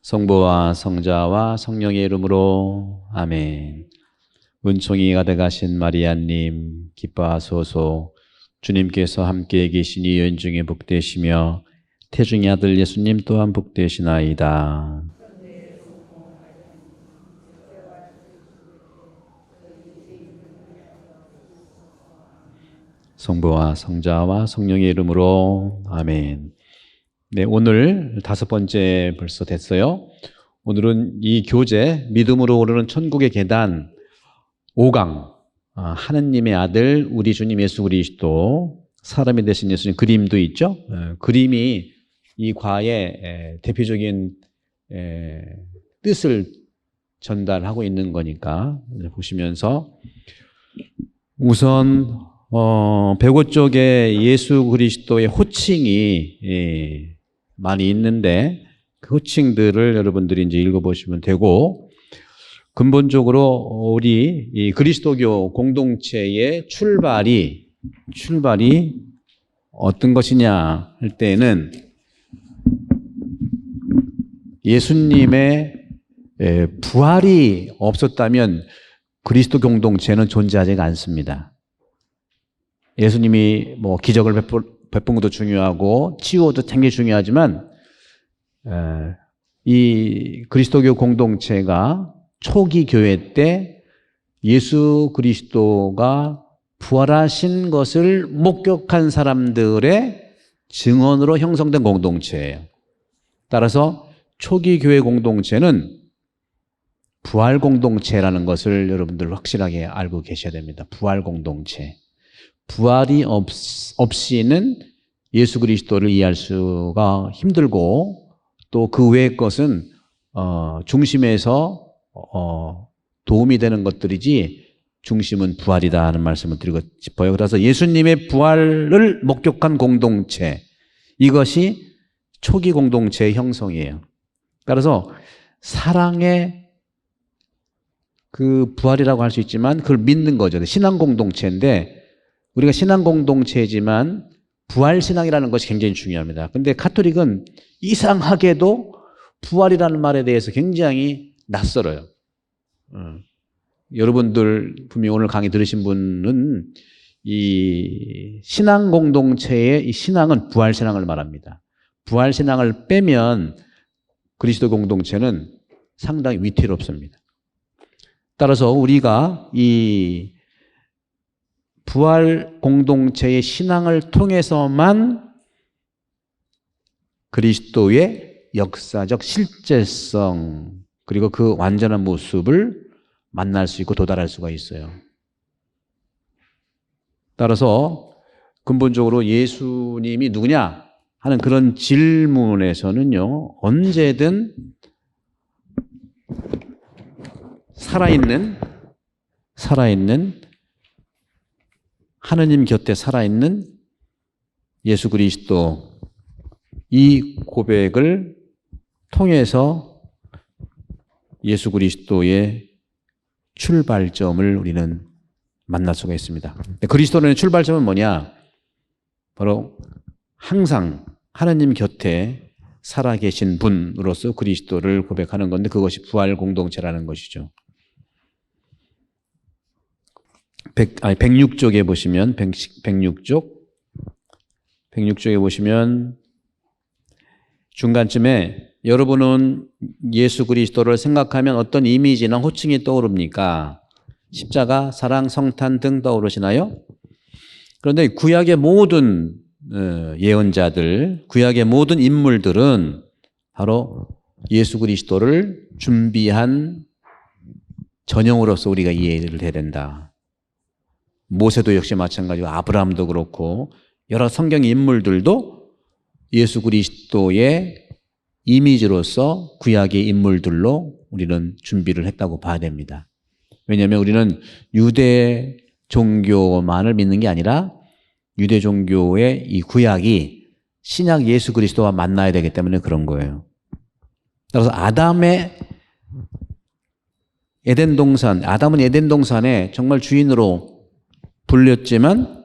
성부와 성자와 성령의 이름으로 아멘. 은총이 가득하신 마리아님 기뻐하소서. 주님께서 함께 계시니 연중에 복되시며 태중의 아들 예수님 또한 복되시나이다. 성부와 성자와 성령의 이름으로 아멘. 네, 오늘 5번째 벌써 됐어요. 오늘은 이 교재 믿음으로 오르는 천국의 계단 5강 하느님의 아들 우리 주님 예수 그리스도 사람이 되신 예수님 그림도 있죠. 그림이 이 과의 대표적인 뜻을 전달하고 있는 거니까 보시면서 우선 105쪽에 예수 그리스도의 호칭이 많이 있는데 그 호칭들을 여러분들이 이제 읽어보시면 되고, 근본적으로 우리 이 그리스도교 공동체의 출발이 어떤 것이냐 할 때는 예수님의 부활이 없었다면 그리스도 공동체는 존재하지가 않습니다. 예수님이 뭐 기적을 베푼 것도 중요하고 치유도 굉장히 중요하지만 이 그리스도교 공동체가 초기 교회 때 예수 그리스도가 부활하신 것을 목격한 사람들의 증언으로 형성된 공동체예요. 따라서 초기 교회 공동체는 부활 공동체라는 것을 여러분들 확실하게 알고 계셔야 됩니다. 부활 공동체. 부활이 없이는 예수 그리스도를 이해할 수가 힘들고, 또 그 외의 것은 중심에서 도움이 되는 것들이지 중심은 부활이다 하는 말씀을 드리고 싶어요. 그래서 예수님의 부활을 목격한 공동체, 이것이 초기 공동체의 형성이에요. 따라서 사랑의 그 부활이라고 할 수 있지만 그걸 믿는 거죠. 신앙 공동체인데, 우리가 신앙 공동체지만 부활 신앙이라는 것이 굉장히 중요합니다. 근데 가톨릭은 이상하게도 부활이라는 말에 대해서 굉장히 낯설어요. 여러분들 분명히 오늘 강의 들으신 분은 이 신앙 공동체의 이 신앙은 부활 신앙을 말합니다. 부활 신앙을 빼면 그리스도 공동체는 상당히 위태롭습니다. 따라서 우리가 이 부활 공동체의 신앙을 통해서만 그리스도의 역사적 실제성 그리고 그 완전한 모습을 만날 수 있고 도달할 수가 있어요. 따라서 근본적으로 예수님이 누구냐 하는 그런 질문에서는요, 언제든 살아있는 하느님 곁에 살아있는 예수 그리스도, 이 고백을 통해서 예수 그리스도의 출발점을 우리는 만날 수가 있습니다. 그리스도의 출발점은 뭐냐? 바로 항상 하느님 곁에 살아계신 분으로서 그리스도를 고백하는 건데, 그것이 부활 공동체라는 것이죠. 106쪽에 보시면 106쪽에 보시면 중간쯤에 여러분은 예수 그리스도를 생각하면 어떤 이미지나 호칭이 떠오릅니까? 십자가, 사랑, 성탄 등 떠오르시나요? 그런데 구약의 모든 예언자들, 구약의 모든 인물들은 바로 예수 그리스도를 준비한 전형으로서 우리가 이해를 해야 된다. 모세도 역시 마찬가지고 아브라함도 그렇고 여러 성경 인물들도 예수 그리스도의 이미지로서 구약의 인물들로 우리는 준비를 했다고 봐야 됩니다. 왜냐하면 우리는 유대 종교만을 믿는 게 아니라 유대 종교의 이 구약이 신약 예수 그리스도와 만나야 되기 때문에 그런 거예요. 따라서 아담은 에덴 동산에 정말 주인으로 불렸지만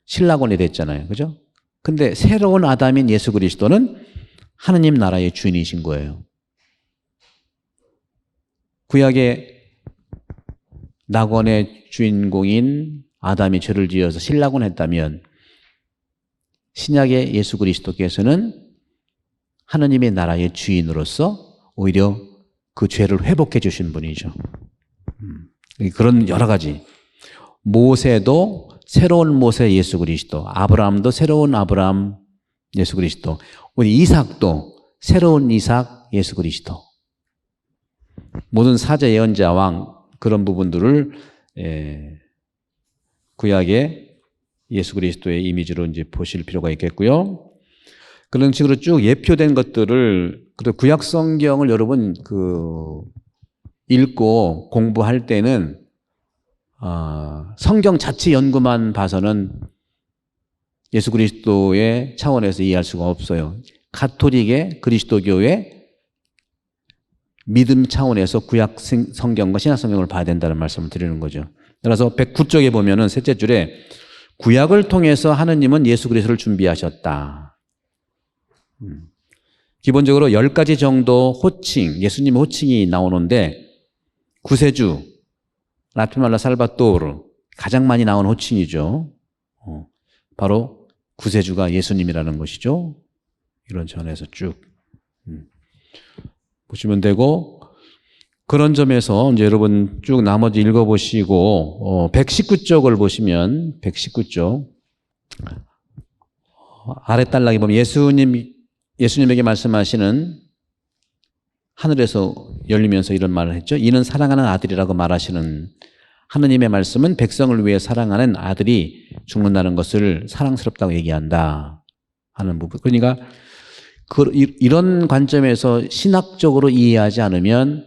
신라곤이 됐잖아요. 그죠? 근데 새로운 아담인 예수 그리스도는 하느님 나라의 주인이신 거예요. 구약의 낙원의 주인공인 아담이 죄를 지어서 실락을 했다면 신약의 예수 그리스도께서는 하느님의 나라의 주인으로서 오히려 그 죄를 회복해 주신 분이죠. 그런 여러 가지. 모세도 새로운 모세 예수 그리스도, 아브라함도 새로운 아브라함 예수 그리스도, 우리 이삭도 새로운 이삭 예수 그리스도. 모든 사제 예언자 왕 그런 부분들을 구약의 예수 그리스도의 이미지로 이제 보실 필요가 있겠고요. 그런 식으로 쭉 예표된 것들을 구약 성경을 여러분 읽고 공부할 때는 성경 자체 연구만 봐서는 예수 그리스도의 차원에서 이해할 수가 없어요. 가톨릭의 그리스도교의 믿음 차원에서 구약 성경과 신약 성경을 봐야 된다는 말씀을 드리는 거죠. 따라서 109쪽에 보면은 셋째 줄에 구약을 통해서 하느님은 예수 그리스도를 준비하셨다. 기본적으로 10가지 정도 호칭, 예수님의 호칭이 나오는데 구세주, 라티말라 살바토르 가장 많이 나온 호칭이죠. 바로 구세주가 예수님이라는 것이죠. 이런 전에서 쭉 보시면 되고, 그런 점에서 이제 여러분 쭉 나머지 읽어보시고 119쪽을 보시면 119쪽 아래 단락에 보면 예수님에게 말씀하시는 하늘에서 열리면서 이런 말을 했죠. 이는 사랑하는 아들이라고 말하시는 하느님의 말씀은 백성을 위해 사랑하는 아들이 죽는다는 것을 사랑스럽다고 얘기한다 하는 부분. 그러니까 이런 관점에서 신학적으로 이해하지 않으면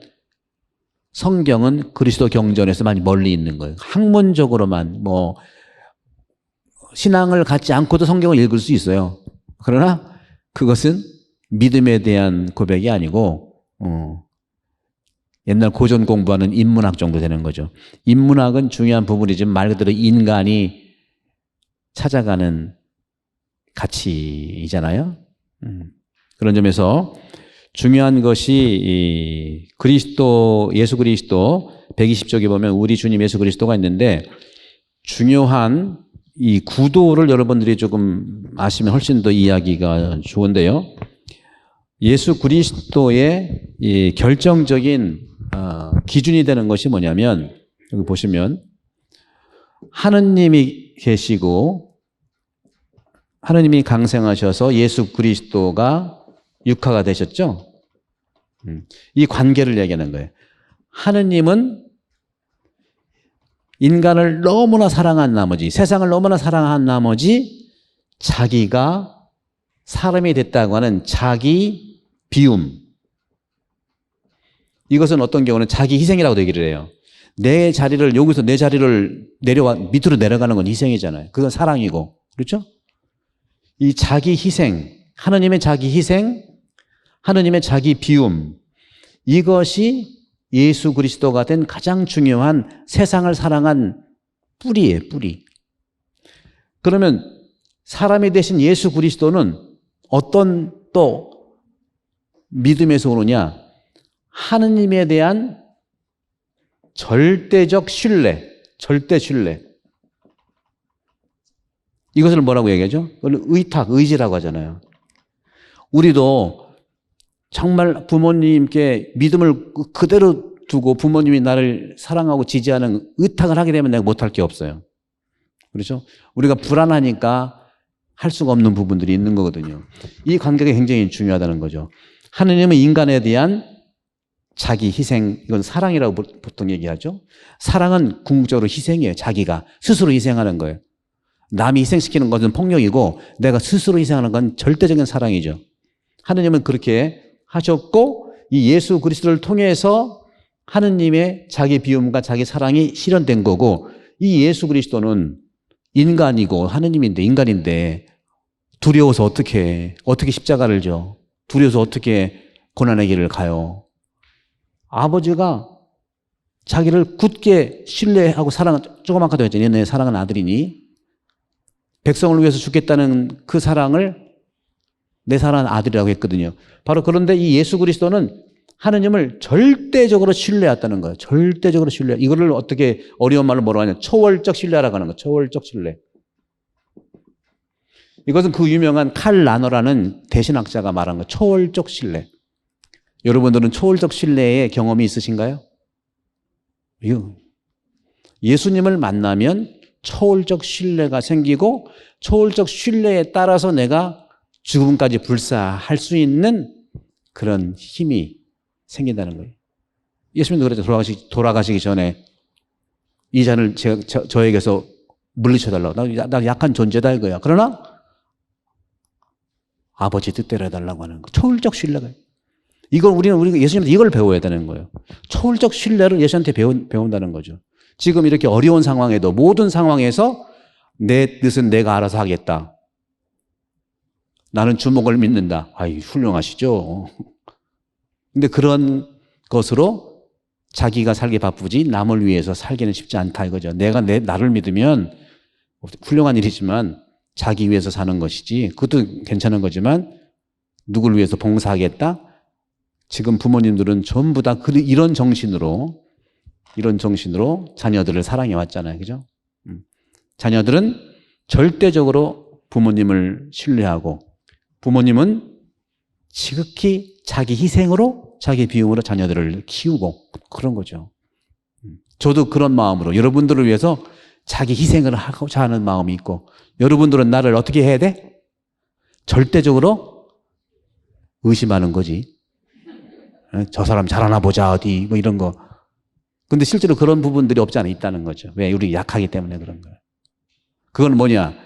성경은 그리스도 경전에서 많이 멀리 있는 거예요. 학문적으로만 신앙을 갖지 않고도 성경을 읽을 수 있어요. 그러나 그것은 믿음에 대한 고백이 아니고 옛날 고전 공부하는 인문학 정도 되는 거죠. 인문학은 중요한 부분이지만 말 그대로 인간이 찾아가는 가치이잖아요. 그런 점에서 중요한 것이 예수 그리스도 120쪽에 보면 우리 주님 예수 그리스도가 있는데 중요한 이 구도를 여러분들이 조금 아시면 훨씬 더 이해하기가 좋은데요. 예수 그리스도의 이 결정적인 기준이 되는 것이 뭐냐면 여기 보시면 하느님이 계시고 하느님이 강생하셔서 예수 그리스도가 육화가 되셨죠. 이 관계를 얘기하는 거예요. 하느님은 인간을 너무나 사랑한 나머지, 세상을 너무나 사랑한 나머지 자기가 사람이 됐다고 하는 자기 비움. 이것은 어떤 경우는 자기 희생이라고 얘기를 해요. 여기서 내 자리를 밑으로 내려가는 건 희생이잖아요. 그건 사랑이고. 그렇죠? 이 자기 희생, 하느님의 자기 희생, 하느님의 자기 비움. 이것이 예수 그리스도가 된 가장 중요한 세상을 사랑한 뿌리예요, 뿌리. 그러면 사람이 되신 예수 그리스도는 어떤 또 믿음에서 오느냐? 하느님에 대한 절대적 신뢰, 절대 신뢰. 이것을 뭐라고 얘기하죠? 의탁, 의지라고 하잖아요. 우리도 정말 부모님께 믿음을 그대로 두고 부모님이 나를 사랑하고 지지하는 의탁을 하게 되면 내가 못할 게 없어요. 그렇죠? 우리가 불안하니까 할 수가 없는 부분들이 있는 거거든요. 이 관계가 굉장히 중요하다는 거죠. 하느님은 인간에 대한 자기 희생, 이건 사랑이라고 보통 얘기하죠. 사랑은 궁극적으로 희생이에요. 자기가 스스로 희생하는 거예요. 남이 희생시키는 것은 폭력이고 내가 스스로 희생하는 건 절대적인 사랑이죠. 하느님은 그렇게 하셨고 이 예수 그리스도를 통해서 하느님의 자기 비움과 자기 사랑이 실현된 거고, 이 예수 그리스도는 인간이고 하느님인데 인간인데 두려워서 어떻게 십자가를 져? 두려워서 어떻게 고난의 길을 가요? 아버지가 자기를 굳게 신뢰하고 조그맣게도 했잖아요. 내 사랑하는 아들이니. 백성을 위해서 죽겠다는 그 사랑을 내 사랑하는 아들이라고 했거든요. 바로 그런데 이 예수 그리스도는 하느님을 절대적으로 신뢰했다는 거예요. 절대적으로 신뢰. 이거를 어떻게 어려운 말로 뭐라고 하냐. 초월적 신뢰라고 하는 거예요. 초월적 신뢰. 이것은 그 유명한 칼 라너라는 대신학자가 말한 거예요. 초월적 신뢰. 여러분들은 초월적 신뢰의 경험이 있으신가요? 예수님을 만나면 초월적 신뢰가 생기고 초월적 신뢰에 따라서 내가 죽음까지 불사할 수 있는 그런 힘이 생긴다는 거예요. 예수님도 그랬죠. 돌아가시기 전에 이 잔을 저에게서 물리쳐달라고. 나 약한 존재다 이거야. 그러나 아버지 뜻대로 해달라고 하는 거. 초월적 신뢰가. 우리가 예수님한테 이걸 배워야 되는 거예요. 초월적 신뢰를 예수한테 배운다는 거죠. 지금 이렇게 어려운 상황에도 모든 상황에서 내 뜻은 내가 알아서 하겠다. 나는 주목을 믿는다. 아이, 훌륭하시죠. 근데 그런 것으로 자기가 살기 바쁘지 남을 위해서 살기는 쉽지 않다 이거죠. 나를 믿으면 훌륭한 일이지만 자기 위해서 사는 것이지 그것도 괜찮은 거지만 누굴 위해서 봉사하겠다? 지금 부모님들은 전부 다 이런 정신으로 자녀들을 사랑해 왔잖아요. 그죠? 자녀들은 절대적으로 부모님을 신뢰하고 부모님은 지극히 자기 희생으로 자기 비용으로 자녀들을 키우고 그런 거죠. 저도 그런 마음으로 여러분들을 위해서 자기 희생을 하고자 하는 마음이 있고 여러분들은 나를 어떻게 해야 돼? 절대적으로 의심하는 거지. 저 사람 잘하나 보자 어디 뭐 이런 거. 근데 실제로 그런 부분들이 없지 않아 있다는 거죠. 왜? 우리 약하기 때문에 그런 거예요. 그건 뭐냐?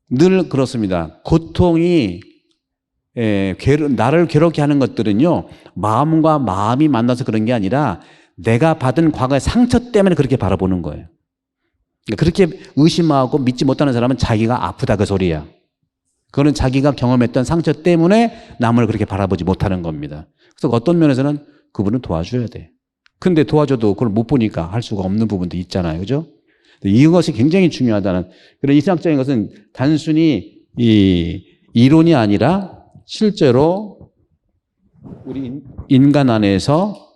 늘 그렇습니다. 고통이 나를 괴롭게 하는 것들은요, 마음과 마음이 만나서 그런 게 아니라 내가 받은 과거의 상처 때문에 그렇게 바라보는 거예요. 그렇게 의심하고 믿지 못하는 사람은 자기가 아프다 그 소리야. 그거는 자기가 경험했던 상처 때문에 남을 그렇게 바라보지 못하는 겁니다. 그래서 어떤 면에서는 그분은 도와줘야 돼. 근데 도와줘도 그걸 못 보니까 할 수가 없는 부분도 있잖아요. 그죠? 이것이 굉장히 중요하다는, 그런 이상적인 것은 단순히 이 이론이 아니라 실제로 우리 인간 안에서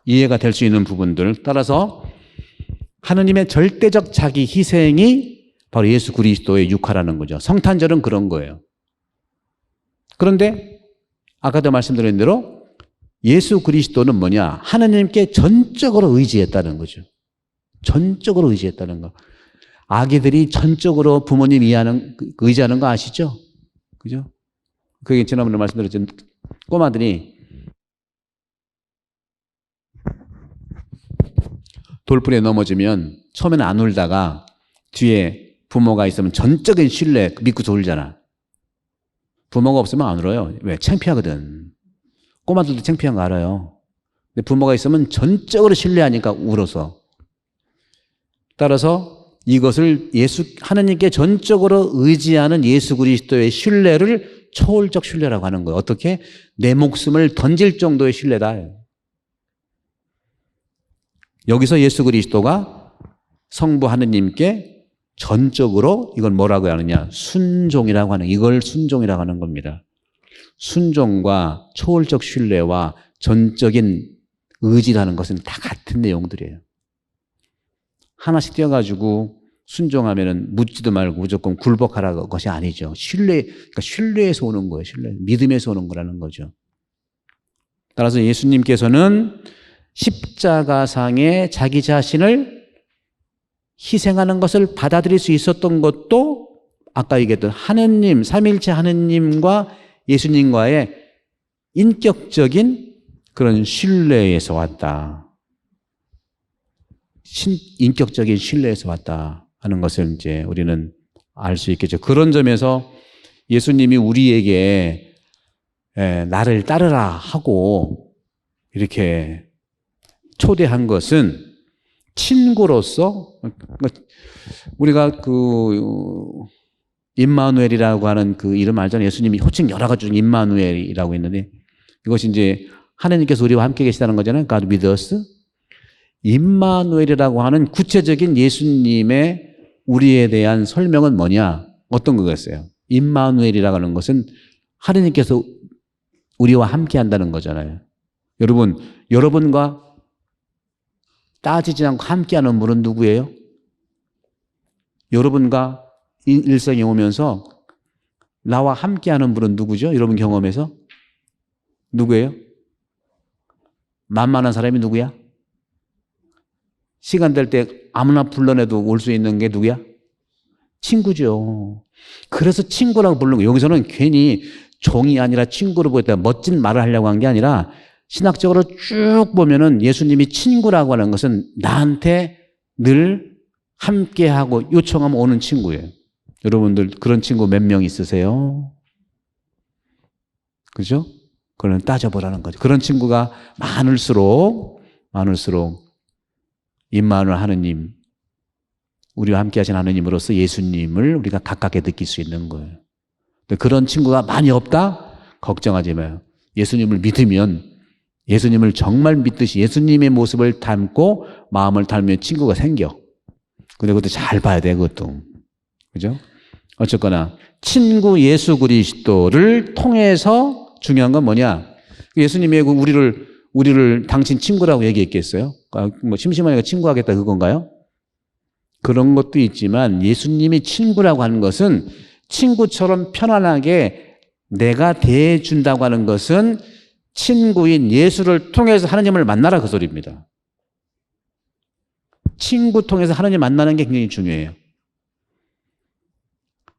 이해가 될 수 있는 부분들, 따라서 하느님의 절대적 자기 희생이 바로 예수 그리스도의 육화라는 거죠. 성탄절은 그런 거예요. 그런데 아까도 말씀드린 대로 예수 그리스도는 뭐냐? 하느님께 전적으로 의지했다는 거죠. 전적으로 의지했다는 거. 아기들이 전적으로 부모님 의지하는 거 아시죠? 그죠? 그게 지난번에 말씀드렸죠. 꼬마들이 돌풀에 넘어지면 처음에는 안 울다가 뒤에 부모가 있으면 전적인 신뢰 믿고서 울잖아. 부모가 없으면 안 울어요. 왜? 창피하거든. 꼬마들도 창피한 거 알아요. 근데 부모가 있으면 전적으로 신뢰하니까 울어서. 따라서 이것을 하느님께 전적으로 의지하는 예수 그리스도의 신뢰를 초월적 신뢰라고 하는 거예요. 어떻게? 내 목숨을 던질 정도의 신뢰다. 여기서 예수 그리스도가 성부 하느님께 전적으로 이걸 뭐라고 하느냐? 순종이라고 하는, 이걸 순종이라고 하는 겁니다. 순종과 초월적 신뢰와 전적인 의지라는 것은 다 같은 내용들이에요. 하나씩 띄어가지고 순종하면은 묻지도 말고 무조건 굴복하라는 것이 아니죠. 그러니까 신뢰에서 오는 거예요. 믿음에서 오는 거라는 거죠. 따라서 예수님께서는 십자가상에 자기 자신을 희생하는 것을 받아들일 수 있었던 것도 아까 얘기했던 하느님, 삼일체 하느님과 예수님과의 인격적인 그런 신뢰에서 왔다. 인격적인 신뢰에서 왔다 하는 것을 이제 우리는 알 수 있겠죠. 그런 점에서 예수님이 우리에게 나를 따르라 하고 이렇게 초대한 것은 친구로서, 우리가 임마누엘이라고 하는 그 이름 알잖아요. 예수님이 호칭 여러 가지 중에 임마누엘이라고 했는데 이것이 이제 하나님께서 우리와 함께 계시다는 거잖아요. God with us. 임마누엘이라고 하는 구체적인 예수님의 우리에 대한 설명은 뭐냐? 어떤 거겠어요? 임마누엘이라고 하는 것은 하느님께서 우리와 함께 한다는 거잖아요. 여러분, 여러분과 따지지 않고 함께 하는 분은 누구예요? 여러분과 일생에 오면서 나와 함께 하는 분은 누구죠? 여러분 경험에서? 누구예요? 만만한 사람이 누구야? 시간 될 때 아무나 불러내도 올 수 있는 게 누구야? 친구죠. 그래서 친구라고 부르는 거예요. 여기서는 괜히 종이 아니라 친구로 보였다 멋진 말을 하려고 한 게 아니라 신학적으로 쭉 보면은 예수님이 친구라고 하는 것은 나한테 늘 함께하고 요청하면 오는 친구예요. 여러분들 그런 친구 몇 명 있으세요? 그죠? 그걸 따져보라는 거죠. 그런 친구가 많을수록 임마누엘 하느님, 우리와 함께 하신 하느님으로서 예수님을 우리가 가깝게 느낄 수 있는 거예요. 그런 친구가 많이 없다? 걱정하지 마요. 예수님을 믿으면 예수님을 정말 믿듯이 예수님의 모습을 닮고 마음을 닮으면 친구가 생겨. 근데 그것도 잘 봐야 돼, 그것도. 그죠? 어쨌거나 친구 예수 그리스도를 통해서 중요한 건 뭐냐? 예수님이 우리를 당신 친구라고 얘기했겠어요? 뭐 심심하니까 친구하겠다 그건가요? 그런 것도 있지만 예수님이 친구라고 하는 것은 친구처럼 편안하게 내가 대해준다고 하는 것은 친구인 예수를 통해서 하나님을 만나라 그 소리입니다. 친구 통해서 하나님 만나는 게 굉장히 중요해요.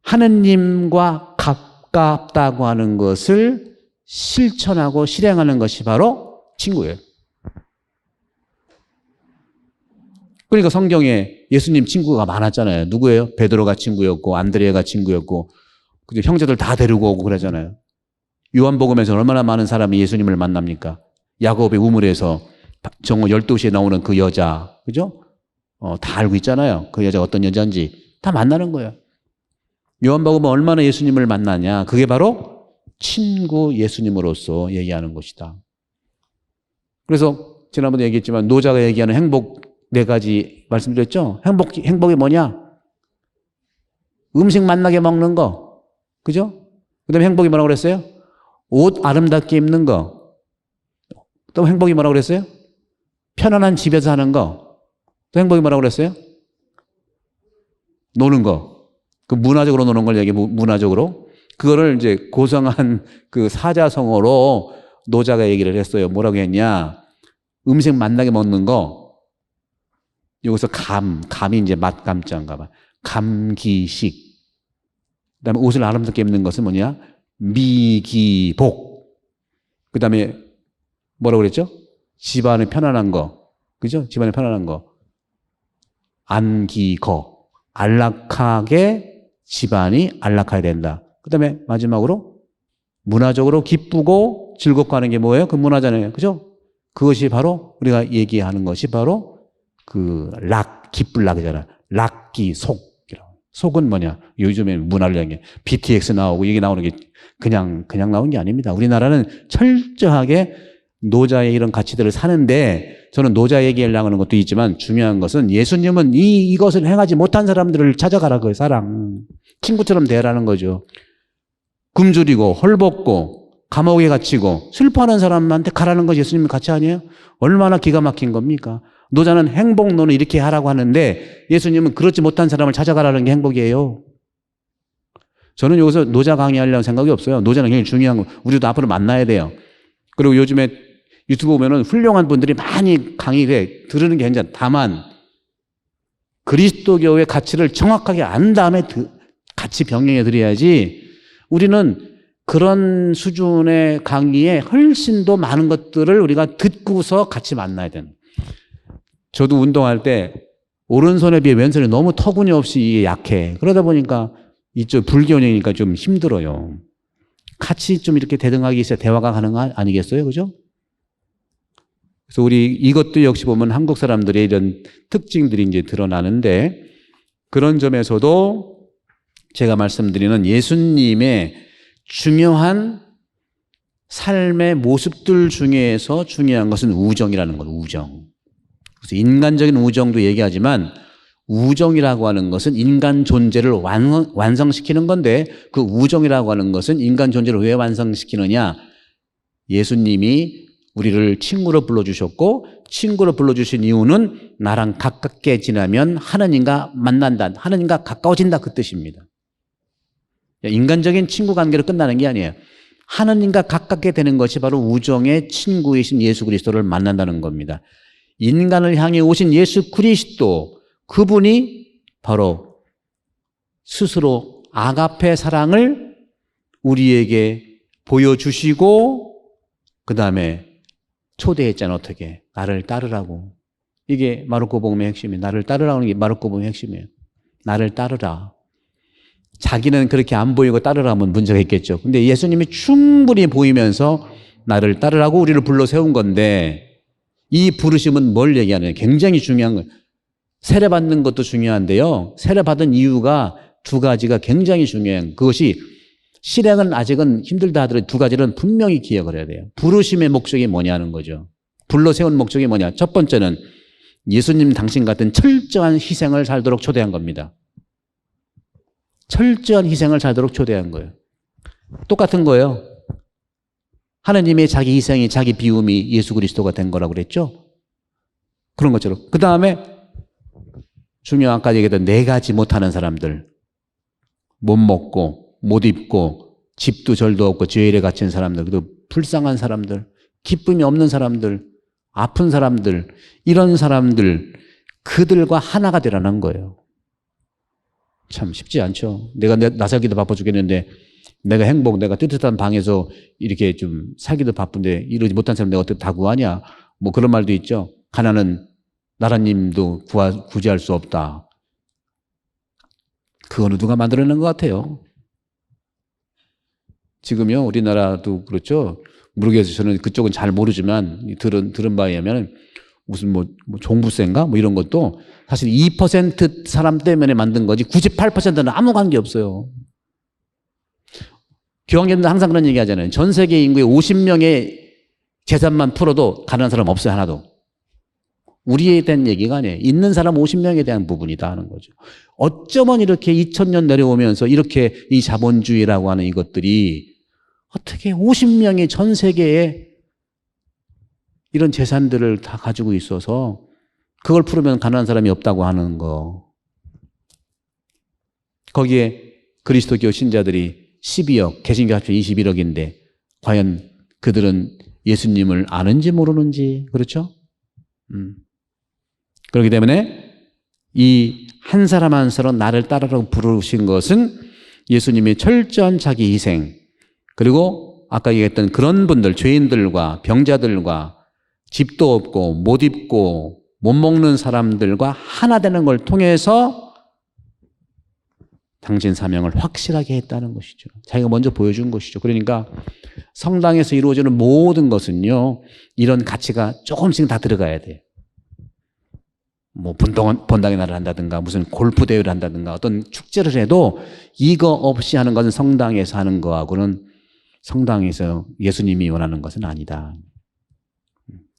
하느님과 가깝다고 하는 것을 실천하고 실행하는 것이 바로 친구예요. 그러니까 성경에 예수님 친구가 많았잖아요. 누구예요? 베드로가 친구였고 안드레가 친구였고 형제들 다 데리고 오고 그러잖아요. 요한복음에서 얼마나 많은 사람이 예수님을 만납니까? 야곱의 우물에서 정오 12시에 나오는 그 여자, 그죠? 다 알고 있잖아요. 그 여자가 어떤 여자인지 다 만나는 거예요. 요한복음은 얼마나 예수님을 만나냐? 그게 바로 친구 예수님으로서 얘기하는 것이다. 그래서 지난번에 얘기했지만 노자가 얘기하는 행복 4가지 말씀드렸죠? 행복이 뭐냐? 음식 맛나게 먹는 거. 그죠? 그 다음에 행복이 뭐라고 그랬어요? 옷 아름답게 입는 거. 또 행복이 뭐라고 그랬어요? 편안한 집에서 하는 거. 또 행복이 뭐라고 그랬어요? 노는 거. 그 문화적으로 노는 걸 얘기해, 문화적으로. 그거를 이제 고성한 그 사자성어로 노자가 얘기를 했어요. 뭐라고 했냐? 음식 맛나게 먹는 거. 여기서 감이 이제 맛감자인가 봐. 감기식. 그 다음에 옷을 아름답게 입는 것은 뭐냐? 미기복. 그 다음에 뭐라고 그랬죠? 집안에 편안한 거. 그죠? 집안에 편안한 거. 안기거. 안락하게 집안이 안락해야 된다. 그 다음에 마지막으로 문화적으로 기쁘고 즐겁고 하는 게 뭐예요? 그 문화잖아요. 그죠? 그것이 바로 우리가 얘기하는 것이 바로 그 기쁠 락이잖아. 락기 속. 속은 뭐냐? 요즘에 문화를 향해 BTX 나오고 이게 나오는 게 그냥 나온 게 아닙니다. 우리나라는 철저하게 노자의 이런 가치들을 사는데 저는 노자 얘기하려고 하는 것도 있지만 중요한 것은 예수님은 이것을 행하지 못한 사람들을 찾아가라고요. 사랑. 친구처럼 대하라는 거죠. 굶주리고 헐벗고 감옥에 갇히고 슬퍼하는 사람한테 가라는 것이 예수님의 가치 아니에요? 얼마나 기가 막힌 겁니까? 노자는 행복론을 이렇게 하라고 하는데 예수님은 그렇지 못한 사람을 찾아가라는 게 행복이에요. 저는 여기서 노자 강의하려는 생각이 없어요. 노자는 굉장히 중요한 거. 우리도 앞으로 만나야 돼요. 그리고 요즘에 유튜브 보면은 훌륭한 분들이 많이 강의를 들으는 게 괜찮아. 다만 그리스도교의 가치를 정확하게 안 다음에 같이 병행해 드려야지 우리는 그런 수준의 강의에 훨씬 더 많은 것들을 우리가 듣고서 같이 만나야 되는. 저도 운동할 때 오른손에 비해 왼손이 너무 터무니없이 약해. 그러다 보니까 이쪽 불교니까 좀 힘들어요. 같이 좀 이렇게 대등하게 있어야 대화가 가능한 아니겠어요? 그죠? 그래서 우리 이것도 역시 보면 한국 사람들의 이런 특징들이 이제 드러나는데 그런 점에서도 제가 말씀드리는 예수님의 중요한 삶의 모습들 중에서 중요한 것은 우정이라는 거예요. 우정. 그래서 인간적인 우정도 얘기하지만 우정이라고 하는 것은 인간 존재를 완성시키는 건데 그 우정이라고 하는 것은 인간 존재를 왜 완성시키느냐? 예수님이 우리를 친구로 불러주셨고 친구로 불러주신 이유는 나랑 가깝게 지나면 하느님과 만난다. 하느님과 가까워진다 그 뜻입니다. 인간적인 친구 관계로 끝나는 게 아니에요. 하느님과 가깝게 되는 것이 바로 우정의 친구이신 예수 그리스도를 만난다는 겁니다. 인간을 향해 오신 예수 그리스도 그분이 바로 스스로 아가페 사랑을 우리에게 보여주시고 그 다음에 초대했잖아. 어떻게? 나를 따르라고. 이게 마르코복음의 핵심이에요. 나를 따르라는 게 마르코복음의 핵심이에요. 나를 따르라. 자기는 그렇게 안 보이고 따르라면 문제가 있겠죠. 근데 예수님이 충분히 보이면서 나를 따르라고 우리를 불러 세운 건데 이 부르심은 뭘 얘기하느냐? 굉장히 중요한 거예요. 세례받는 것도 중요한데요. 세례받은 이유가 두 가지가 굉장히 중요해요. 그것이 실행은 아직은 힘들다 하더라도 두 가지는 분명히 기억을 해야 돼요. 부르심의 목적이 뭐냐는 거죠. 불러 세운 목적이 뭐냐. 첫 번째는 예수님 당신 같은 철저한 희생을 살도록 초대한 겁니다. 철저한 희생을 살도록 초대한 거예요. 똑같은 거예요. 하나님의 자기 희생이 자기 비움이 예수 그리스도가 된 거라고 그랬죠. 그런 것처럼. 그 다음에 중요한 아까 얘기했던 네 가지 못하는 사람들, 못 먹고 못 입고 집도 절도 없고 죄일에 갇힌 사람들, 그리고 불쌍한 사람들, 기쁨이 없는 사람들, 아픈 사람들, 이런 사람들 그들과 하나가 되라는 거예요. 참 쉽지 않죠. 내가 나살기도 바빠 죽겠는데 내가 행복, 내가 뜨뜻한 방에서 이렇게 좀 살기도 바쁜데 이러지 못한 사람 내가 어떻게 다 구하냐. 뭐 그런 말도 있죠. 가난은 나라님도 구제할 수 없다. 그거는 누가 만들어낸 것 같아요. 지금요 우리나라도 그렇죠. 모르겠어요. 저는 그쪽은 잘 모르지만 들은 바에 의하면 무슨 뭐 종부세인가 뭐 이런 것도 사실 2% 사람 때문에 만든 거지 98%는 아무 관계 없어요. 교황님도 항상 그런 얘기 하잖아요. 전 세계 인구의 50명의 재산만 풀어도 가난한 사람 없어요. 하나도. 우리에 대한 얘기가 아니에요. 있는 사람 50명에 대한 부분이다 하는 거죠. 어쩌면 이렇게 2000년 내려오면서 이렇게 이 자본주의라고 하는 이것들이 어떻게 50명이 전 세계에 이런 재산들을 다 가지고 있어서 그걸 풀으면 가난한 사람이 없다고 하는 거. 거기에 그리스도교 신자들이 12억, 개신교 합쳐 21억인데 과연 그들은 예수님을 아는지 모르는지 그렇죠? 그렇기 때문에 이 한 사람 한 사람 나를 따르라고 부르신 것은 예수님의 철저한 자기 희생 그리고 아까 얘기했던 그런 분들 죄인들과 병자들과 집도 없고 못 입고 못 먹는 사람들과 하나 되는 걸 통해서 당신 사명을 확실하게 했다는 것이죠. 자기가 먼저 보여준 것이죠. 그러니까 성당에서 이루어지는 모든 것은요 이런 가치가 조금씩 다 들어가야 돼요. 뭐 본당의 날을 한다든가 무슨 골프 대회를 한다든가 어떤 축제를 해도 이거 없이 하는 것은 성당에서 하는 거하고는 성당에서 예수님이 원하는 것은 아니다.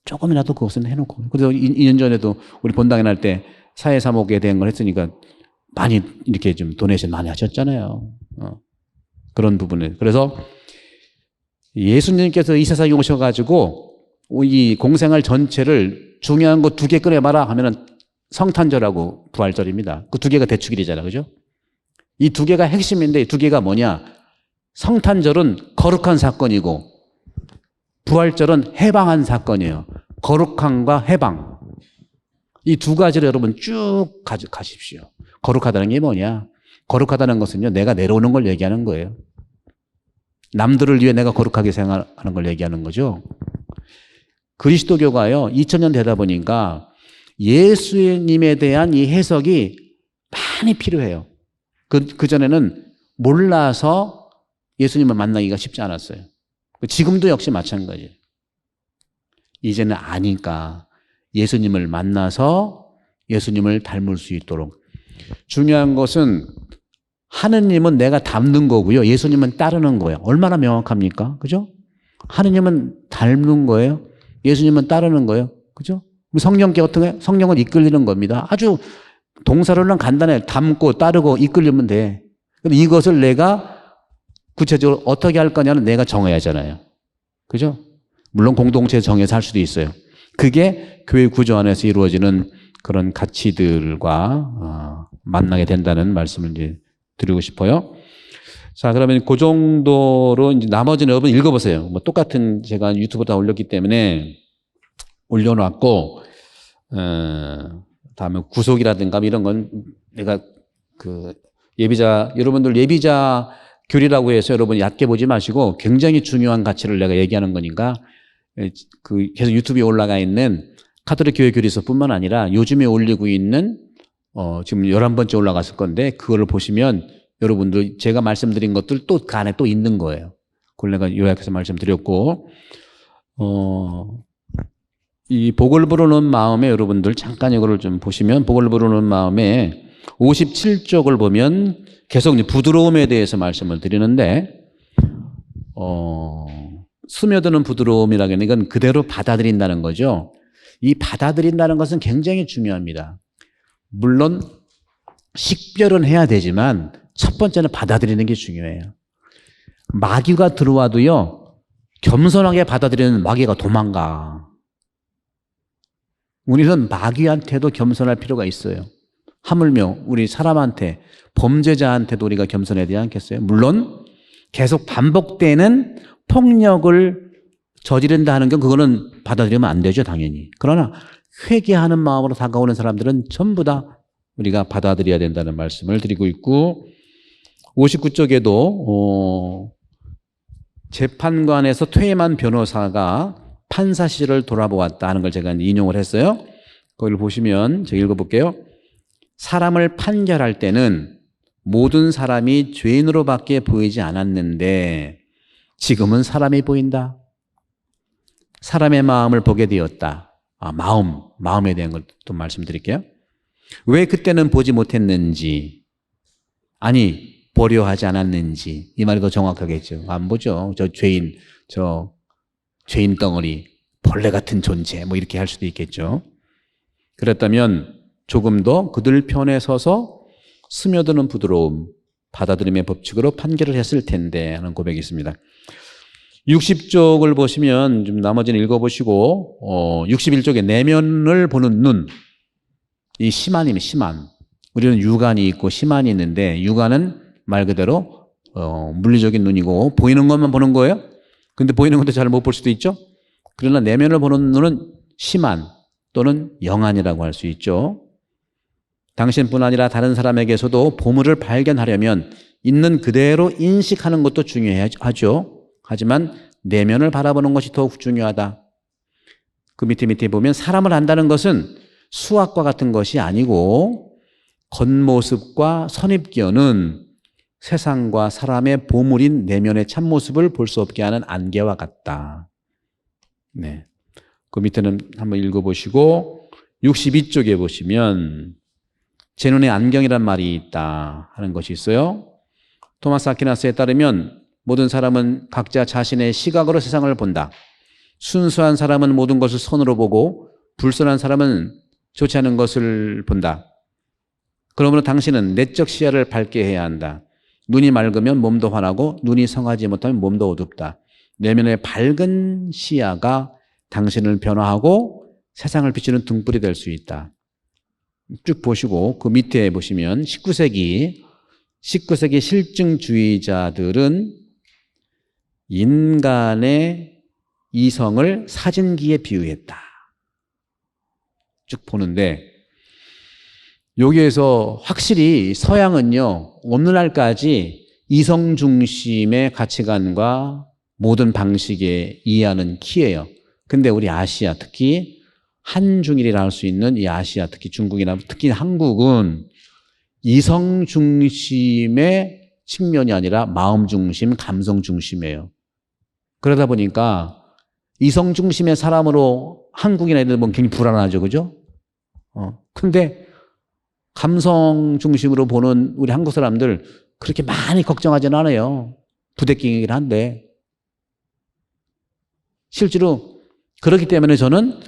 조금이라도 그것은 해놓고. 그래서 2년 전에도 우리 본당의 날 때 사회사목에 대한 걸 했으니까 많이 이렇게 좀 도네이션 많이 하셨잖아요. 그런 부분을. 그래서 예수님께서 이 세상에 오셔가지고 이 공생활 전체를 중요한 거 2개 꺼내봐라 하면은 성탄절하고 부활절입니다. 그 2개가 대축일이잖아. 그죠? 이 2개가 핵심인데 이 2개가 뭐냐? 성탄절은 거룩한 사건이고 부활절은 해방한 사건이에요. 거룩함과 해방. 이 2가지를 여러분 쭉 가십시오. 거룩하다는 게 뭐냐? 거룩하다는 것은요, 내가 내려오는 걸 얘기하는 거예요. 남들을 위해 내가 거룩하게 생활하는 걸 얘기하는 거죠. 그리스도교가요, 2000년 되다 보니까 예수님에 대한 이 해석이 많이 필요해요. 그전에는 몰라서 예수님을 만나기가 쉽지 않았어요. 지금도 역시 마찬가지예요. 이제는 아니까 예수님을 만나서 예수님을 닮을 수 있도록. 중요한 것은 하느님은 내가 닮는 거고요. 예수님은 따르는 거예요. 얼마나 명확합니까? 그죠? 하느님은 닮는 거예요. 예수님은 따르는 거예요. 그죠? 성령께 어떻게? 성령을 이끌리는 겁니다. 아주 동사로는 간단해. 닮고 따르고 이끌리면 돼. 근데 이것을 내가 구체적으로 어떻게 할 거냐는 내가 정해야 하잖아요. 그죠? 물론 공동체에 정해서 할 수도 있어요. 그게 교회 구조 안에서 이루어지는 그런 가치들과 만나게 된다는 말씀을 이제 드리고 싶어요. 자, 그러면 그 정도로 이제 나머지는 여러분 읽어보세요. 뭐 똑같은 제가 유튜브 다 올렸기 때문에 올려놨고, 다음에 구속이라든가 이런 건 내가 그 여러분들 예비자 교리라고 해서 여러분 얕게 보지 마시고 굉장히 중요한 가치를 내가 얘기하는 거니까 계속 유튜브에 올라가 있는 가톨릭 교회 교리서뿐만 아니라 요즘에 올리고 있는 지금 11번째 올라갔을 건데 그걸 보시면 여러분들 제가 말씀드린 것들 또 그 안에 또 있는 거예요. 그걸 내가 요약해서 말씀드렸고 이 복을 부르는 마음에 여러분들 잠깐 이거를 좀 보시면 복을 부르는 마음에 57쪽을 보면 계속 부드러움에 대해서 말씀을 드리는데 스며드는 부드러움이라는 건 이건 그대로 받아들인다는 거죠. 이 받아들인다는 것은 굉장히 중요합니다. 물론 식별은 해야 되지만 첫 번째는 받아들이는 게 중요해요. 마귀가 들어와도요, 겸손하게 받아들이는 마귀가 도망가. 우리는 마귀한테도 겸손할 필요가 있어요. 하물며 우리 사람한테, 범죄자한테도 우리가 겸손해야 되지 않겠어요? 물론 계속 반복되는 폭력을 저지른다 하는 건 그거는 받아들이면 안 되죠, 당연히. 그러나 회개하는 마음으로 다가오는 사람들은 전부 다 우리가 받아들여야 된다는 말씀을 드리고 있고, 59쪽에도 재판관에서 퇴임한 변호사가 판사 시절을 돌아보았다 하는 걸 제가 인용을 했어요. 거기를 보시면 제가 읽어볼게요. 사람을 판결할 때는 모든 사람이 죄인으로밖에 보이지 않았는데 지금은 사람이 보인다. 사람의 마음을 보게 되었다. 마음에 대한 걸 또 말씀드릴게요. 왜 그때는 보지 못했는지, 아니 보려 하지 않았는지, 이 말이 더 정확하겠죠. 안 보죠. 저 죄인 덩어리, 벌레 같은 존재, 뭐 이렇게 할 수도 있겠죠. 그랬다면 조금 더 그들 편에 서서 스며드는 부드러움, 받아들임의 법칙으로 판결을 했을 텐데 하는 고백이 있습니다. 60쪽을 보시면 좀 나머지는 읽어보시고 61쪽에 내면을 보는 눈, 이 시만이면 시만. 우리는 육안이 있고 시만이 있는데 육안은 말 그대로 물리적인 눈이고 보이는 것만 보는 거예요. 근데 보이는 것도 잘 못 볼 수도 있죠. 그러나 내면을 보는 눈은 시만 또는 영안이라고 할 수 있죠. 당신뿐 아니라 다른 사람에게서도 보물을 발견하려면 있는 그대로 인식하는 것도 중요하죠. 하지만 내면을 바라보는 것이 더욱 중요하다. 그 밑에 보면 사람을 안다는 것은 수학과 같은 것이 아니고 겉모습과 선입견은 세상과 사람의 보물인 내면의 참모습을 볼 수 없게 하는 안개와 같다. 네. 그 밑에는 한번 읽어보시고 62쪽에 보시면 제 눈에 안경이란 말이 있다 하는 것이 있어요. 토마스 아퀴나스에 따르면 모든 사람은 각자 자신의 시각으로 세상을 본다. 순수한 사람은 모든 것을 선으로 보고 불순한 사람은 좋지 않은 것을 본다. 그러므로 당신은 내적 시야를 밝게 해야 한다. 눈이 맑으면 몸도 환하고 눈이 성하지 못하면 몸도 어둡다. 내면의 밝은 시야가 당신을 변화하고 세상을 비추는 등불이 될 수 있다. 쭉 보시고 그 밑에 보시면 19세기 실증주의자들은 인간의 이성을 사진기에 비유했다. 쭉 보는데 여기에서 확실히 서양은요, 오늘날까지 이성 중심의 가치관과 모든 방식에 이해하는 키예요. 근데 우리 아시아, 특히 한중일이라 할 수 있는 이 아시아, 특히 중국이나 특히 한국은 이성 중심의 측면이 아니라 마음 중심, 감성 중심이에요. 그러다 보니까 이성 중심의 사람으로 한국이나 이런 데 보면 굉장히 불안하죠, 그죠? 근데 감성 중심으로 보는 우리 한국 사람들 그렇게 많이 걱정하지는 않아요. 부대끼긴 한데. 실제로 그렇기 때문에 저는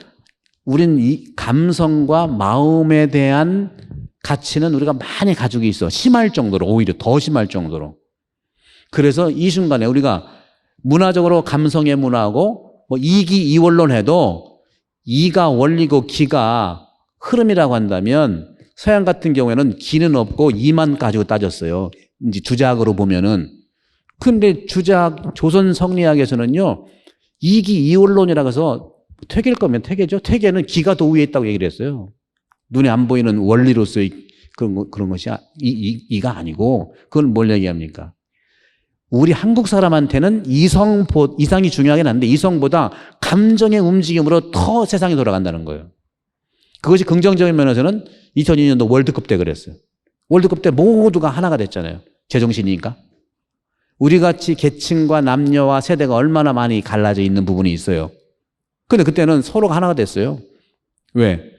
우린 이 감성과 마음에 대한 가치는 우리가 많이 가지고 있어. 심할 정도로, 오히려 더 심할 정도로. 그래서 이 순간에 우리가 문화적으로 감성의 문화고 뭐 이기 이원론 해도 이가 원리고 기가 흐름이라고 한다면 서양 같은 경우에는 기는 없고 이만 가지고 따졌어요. 이제 주자학으로 보면은. 근데 주자학, 조선 성리학에서는요, 이기 이원론이라고 해서 퇴계일 거면 퇴계죠. 퇴계는 기가 더 위에 있다고 얘기를 했어요. 눈에 안 보이는 원리로서의 그런 것이 이가 아니고, 그건 뭘 얘기합니까? 우리 한국 사람한테는 이상이 중요하긴 한데 이성보다 감정의 움직임으로 더 세상이 돌아간다는 거예요. 그것이 긍정적인 면에서는 2002년도 월드컵 때 그랬어요. 월드컵 때 모두가 하나가 됐잖아요. 제정신이니까. 우리같이 계층과 남녀와 세대가 얼마나 많이 갈라져 있는 부분이 있어요. 근데 그때는 서로가 하나가 됐어요. 왜?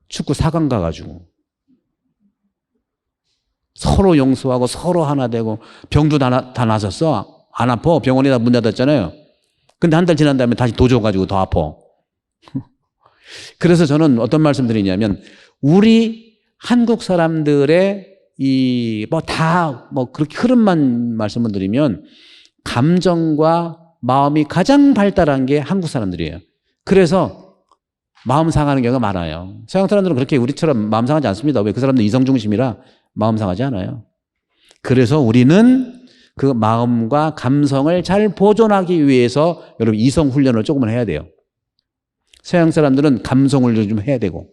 축구 4강 가가지고. 서로 용서하고 서로 하나 되고 병도 다 나섰어. 안 아파. 병원에다 문 닫았잖아요. 근데 한 달 지난 다음에 다시 도져가지고 더 아파. 그래서 저는 어떤 말씀 드리냐면 우리 한국 사람들의 그렇게 흐름만 말씀을 드리면 감정과 마음이 가장 발달한 게 한국 사람들이에요. 그래서 마음 상하는 경우가 많아요. 서양 사람들은 그렇게 우리처럼 마음 상하지 않습니다. 왜? 그 사람들은 이성 중심이라 마음 상하지 않아요. 그래서 우리는 그 마음과 감성을 잘 보존하기 위해서 여러분 이성 훈련을 조금은 해야 돼요. 서양 사람들은 감성 훈련을 좀 해야 되고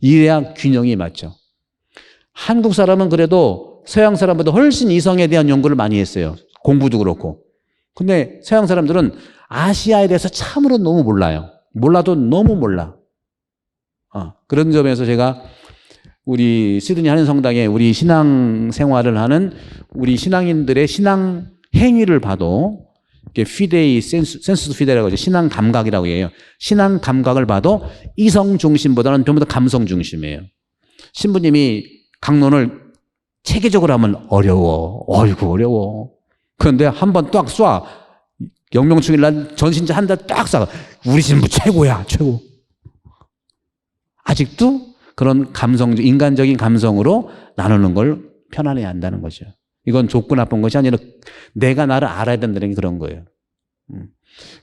이래야 균형이 맞죠. 한국 사람은 그래도 서양 사람보다 훨씬 이성에 대한 연구를 많이 했어요. 공부도 그렇고. 근데 서양 사람들은 아시아에 대해서 참으로 너무 몰라요. 몰라도 너무 몰라. 그런 점에서 제가 우리 시드니 한인성당에 우리 신앙 생활을 하는 우리 신앙인들의 신앙 행위를 봐도 이게 센스 피데라고 하죠. 신앙 감각이라고 해요. 신앙 감각을 봐도 이성 중심보다는 전부 다 감성 중심이에요. 신부님이 강론을 체계적으로 하면 어려워. 어려워. 그런데 한 번 딱 쏴. 영명충일 날 전신자 한 달 딱 쏴. 우리 신부 최고야, 최고. 아직도 그런 인간적인 감성으로 나누는 걸 편안해야 한다는 거죠. 이건 좋고 나쁜 것이 아니라 내가 나를 알아야 된다는 게 그런 거예요.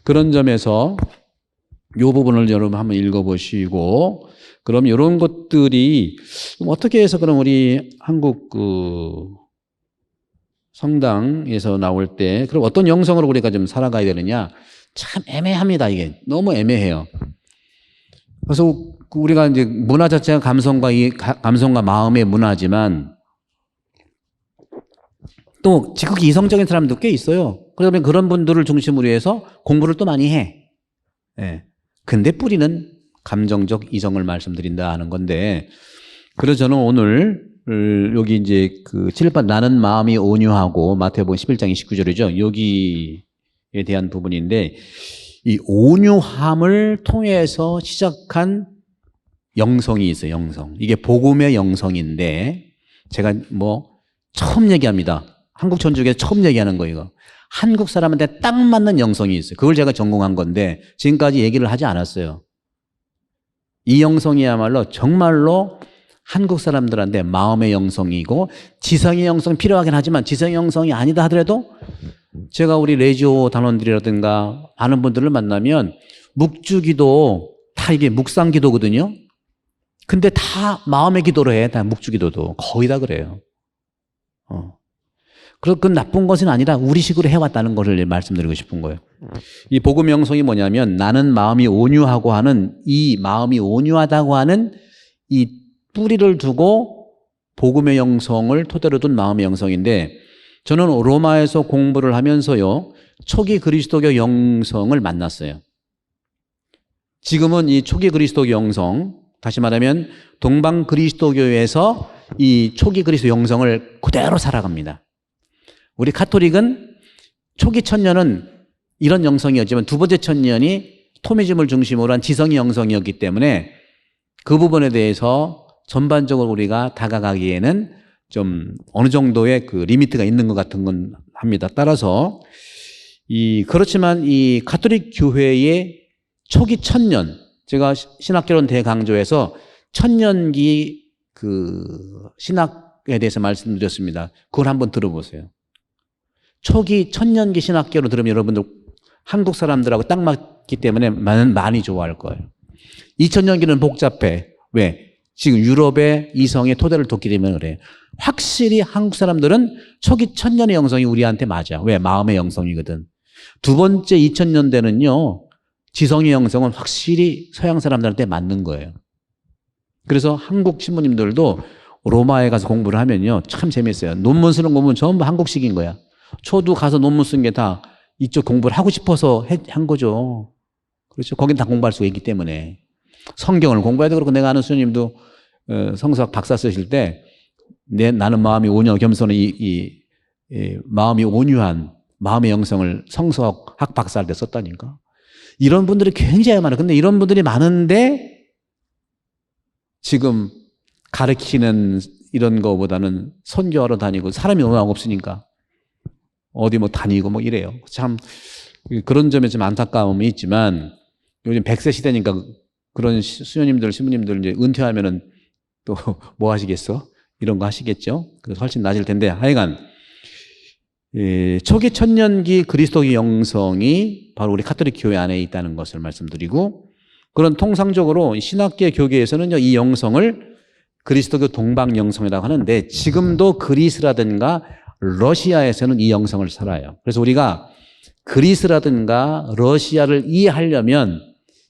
그런 점에서 이 부분을 여러분 한번 읽어보시고, 그럼 이런 것들이 어떻게 해서 그럼 우리 한국 성당에서 나올 때 그럼 어떤 영성으로 우리가 좀 살아가야 되느냐? 참 애매합니다. 이게 너무 애매해요. 그래서 우리가 이제 문화 자체가 감성과 마음의 문화지만 또 지극히 이성적인 사람도 꽤 있어요. 그러면 그런 분들을 중심으로 해서 공부를 또 많이 해. 예. 근데 뿌리는 감정적 이성을 말씀드린다 하는 건데, 그래서 저는 오늘 여기 이제 그 7번 나는 마음이 온유하고 마태복음 11장 29절이죠. 여기에 대한 부분인데, 이 온유함을 통해서 시작한 영성이 있어요. 영성. 이게 복음의 영성인데 제가 처음 얘기합니다. 한국 천주교에 처음 얘기하는 거예요. 이거. 한국 사람한테 딱 맞는 영성이 있어요. 그걸 제가 전공한 건데 지금까지 얘기를 하지 않았어요. 이 영성이야말로 정말로 한국 사람들한테 마음의 영성이고 지성의 영성 필요하긴 하지만 지성의 영성이 아니다 하더라도 제가 우리 레지오 단원들이라든가 아는 분들을 만나면 묵주기도 다 이게 묵상기도거든요. 근데 다 마음의 기도로 해. 다 묵주기도도 거의 다 그래요. 그건 나쁜 것은 아니라 우리식으로 해왔다는 것을 말씀드리고 싶은 거예요. 이 복음 영성이 뭐냐면 나는 마음이 온유하고 하는 이 마음이 온유하다고 하는 이 뿌리를 두고 복음의 영성을 토대로 둔 마음의 영성인데 저는 로마에서 공부를 하면서요 초기 그리스도교 영성을 만났어요. 지금은 이 초기 그리스도교 영성, 다시 말하면 동방 그리스도교에서 이 초기 그리스도 영성을 그대로 살아갑니다. 우리 가톨릭은 초기 천년은 이런 영성이었지만 두 번째 천년이 토미즘을 중심으로 한 지성의 영성이었기 때문에 그 부분에 대해서 전반적으로 우리가 다가가기에는 좀 어느 정도의 그 리미트가 있는 것 같은 건 합니다. 따라서 그렇지만 이 가톨릭 교회의 초기 천년, 제가 신학개론 대강조에서 천년기 신학에 대해서 말씀드렸습니다. 그걸 한번 들어보세요. 초기 천년기 신학계로 들으면 여러분들 한국 사람들하고 딱 맞기 때문에 많이 좋아할 거예요. 2000년기는 복잡해. 왜? 지금 유럽의 이성의 토대를 뒀기 때문에 그래요. 확실히 한국 사람들은 초기 천년의 영성이 우리한테 맞아. 왜? 마음의 영성이거든. 두 번째 2000년대는요. 지성의 영성은 확실히 서양 사람들한테 맞는 거예요. 그래서 한국 신부님들도 로마에 가서 공부를 하면요. 참 재밌어요. 논문 쓰는 공부는 전부 한국식인 거야. 저도 가서 논문 쓴 게 다 이쪽 공부를 하고 싶어서 한 거죠. 그렇죠. 거긴 다 공부할 수가 있기 때문에. 성경을 공부해도 그렇고, 내가 아는 스님도 성서학 박사 쓰실 때 나는 마음이 온유 겸손한 마음이 온유한 마음의 영성을 성서학 박사할 때 썼다니까. 이런 분들이 굉장히 많아요. 근데 이런 분들이 많은데 지금 가르치는 이런 거보다는 선교하러 다니고 사람이 너무 없으니까 어디 뭐 다니고 뭐 이래요. 참 그런 점에 좀 안타까움이 있지만 요즘 100세 시대니까 그런 수녀님들, 신부님들 이제 은퇴하면은 또 뭐 하시겠어? 이런 거 하시겠죠? 그래서 훨씬 나아질 텐데 하여간 초기 천년기 그리스도의 영성이 바로 우리 카톨릭 교회 안에 있다는 것을 말씀드리고, 그런 통상적으로 신학계 교계에서는 이 영성을 그리스도교 동방 영성이라고 하는데 지금도 그리스라든가 러시아에서는 이 영성을 살아요. 그래서 우리가 그리스라든가 러시아를 이해하려면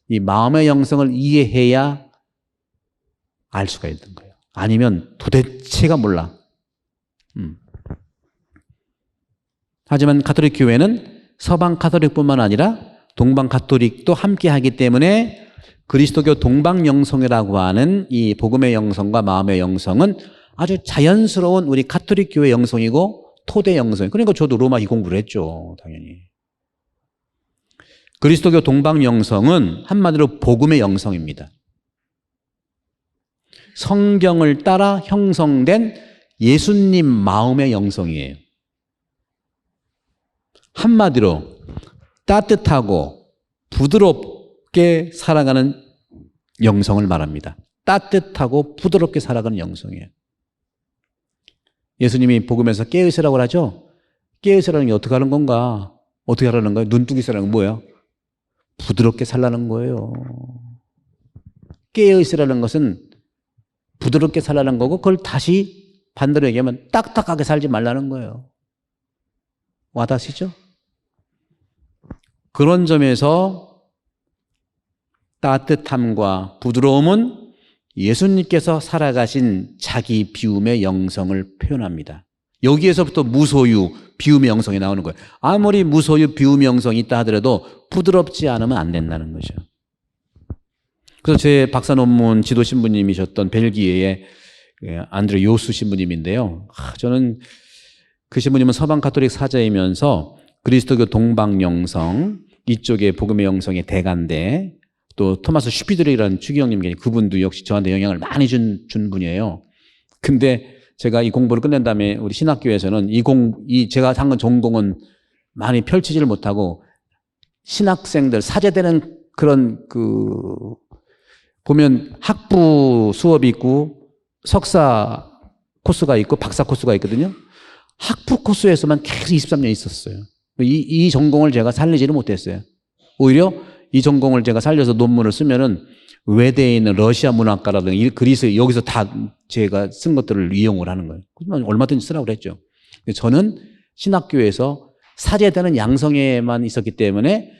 이 마음의 영성을 이해해야 알 수가 있는 거예요. 아니면 도대체가 몰라. 하지만 가톨릭 교회는 서방 가톨릭뿐만 아니라 동방 가톨릭도 함께 하기 때문에 그리스도교 동방 영성이라고 하는 이 복음의 영성과 마음의 영성은 아주 자연스러운 우리 가톨릭 교회 영성이고 토대 영성. 그러니까 저도 로마 공부를 했죠, 당연히. 그리스도교 동방 영성은 한마디로 복음의 영성입니다. 성경을 따라 형성된 예수님 마음의 영성이에요. 한마디로 따뜻하고 부드럽게 살아가는 영성을 말합니다. 따뜻하고 부드럽게 살아가는 영성이에요. 예수님이 복음에서 깨어있으라고 하죠. 깨어있으라는 게 어떻게 하는 건가? 어떻게 하라는 거예요? 눈뜨기 쓰라는 건 뭐예요? 부드럽게 살라는 거예요. 깨어있으라는 것은 부드럽게 살라는 거고, 그걸 다시 반대로 얘기하면 딱딱하게 살지 말라는 거예요. 와닿으시죠? 그런 점에서 따뜻함과 부드러움은 예수님께서 살아가신 자기 비움의 영성을 표현합니다. 여기에서부터 무소유, 비움의 영성이 나오는 거예요. 아무리 무소유, 비움의 영성이 있다 하더라도 부드럽지 않으면 안 된다는 거죠. 그래서 제 박사 논문 지도 신부님이셨던 벨기에의 안드레 요수 신부님인데요. 저는 그 신부님은 서방 가톨릭 사자이면서 그리스도교 동방 영성, 이쪽에 복음의 영성의 대가인데, 또 토마스 슈피드릭이라는 추기경님, 그분도 역시 저한테 영향을 많이 준 분이에요. 근데 제가 이 공부를 끝낸 다음에 우리 신학교에서는 제가 한 건 전공은 많이 펼치지를 못하고 신학생들 사제되는 그런 보면 학부 수업이 있고 석사 코스가 있고 박사 코스가 있거든요. 학부 코스에서만 계속 23년 있었어요. 이 전공을 제가 살리지를 못했어요. 오히려 이 전공을 제가 살려서 논문을 쓰면은 외대에 있는 러시아 문학가라든가 그리스, 여기서 다 제가 쓴 것들을 이용을 하는 거예요. 그러면 얼마든지 쓰라고 그랬죠. 저는 신학교에서 사제되는 양성에만 있었기 때문에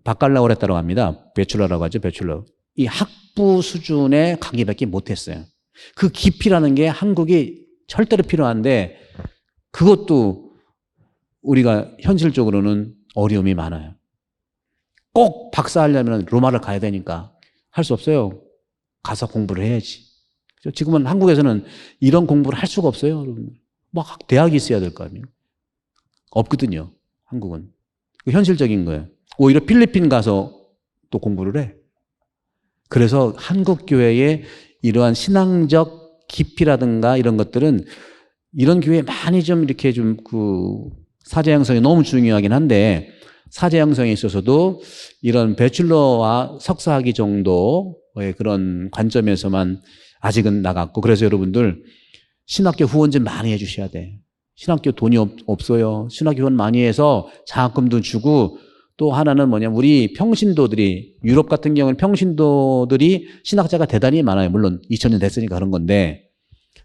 바칼라오를 했다고 합니다. 배출러라고 하죠, 배출러. 이 학부 수준의 강의밖에 못했어요. 그 깊이라는 게 한국이 절대로 필요한데 그것도 우리가 현실적으로는 어려움이 많아요. 꼭 박사하려면 로마를 가야 되니까 할 수 없어요. 가서 공부를 해야지. 지금은 한국에서는 이런 공부를 할 수가 없어요. 막 대학이 있어야 될 거 아니에요. 없거든요. 한국은. 현실적인 거예요. 오히려 필리핀 가서 또 공부를 해. 그래서 한국 교회의 이러한 신앙적 깊이라든가 이런 것들은 이런 교회에 많이 좀 이렇게 좀 사제 양성이 너무 중요하긴 한데, 사제 양성에 있어서도 이런 배출러와 석사학위 정도의 그런 관점에서만 아직은 나갔고. 그래서 여러분들 신학교 후원 좀 많이 해주셔야 돼. 신학교 돈이 없어요. 신학교 후원 많이 해서 장학금도 주고, 또 하나는 우리 평신도들이, 유럽 같은 경우는 평신도들이 신학자가 대단히 많아요. 물론 2000년 됐으니까 그런 건데,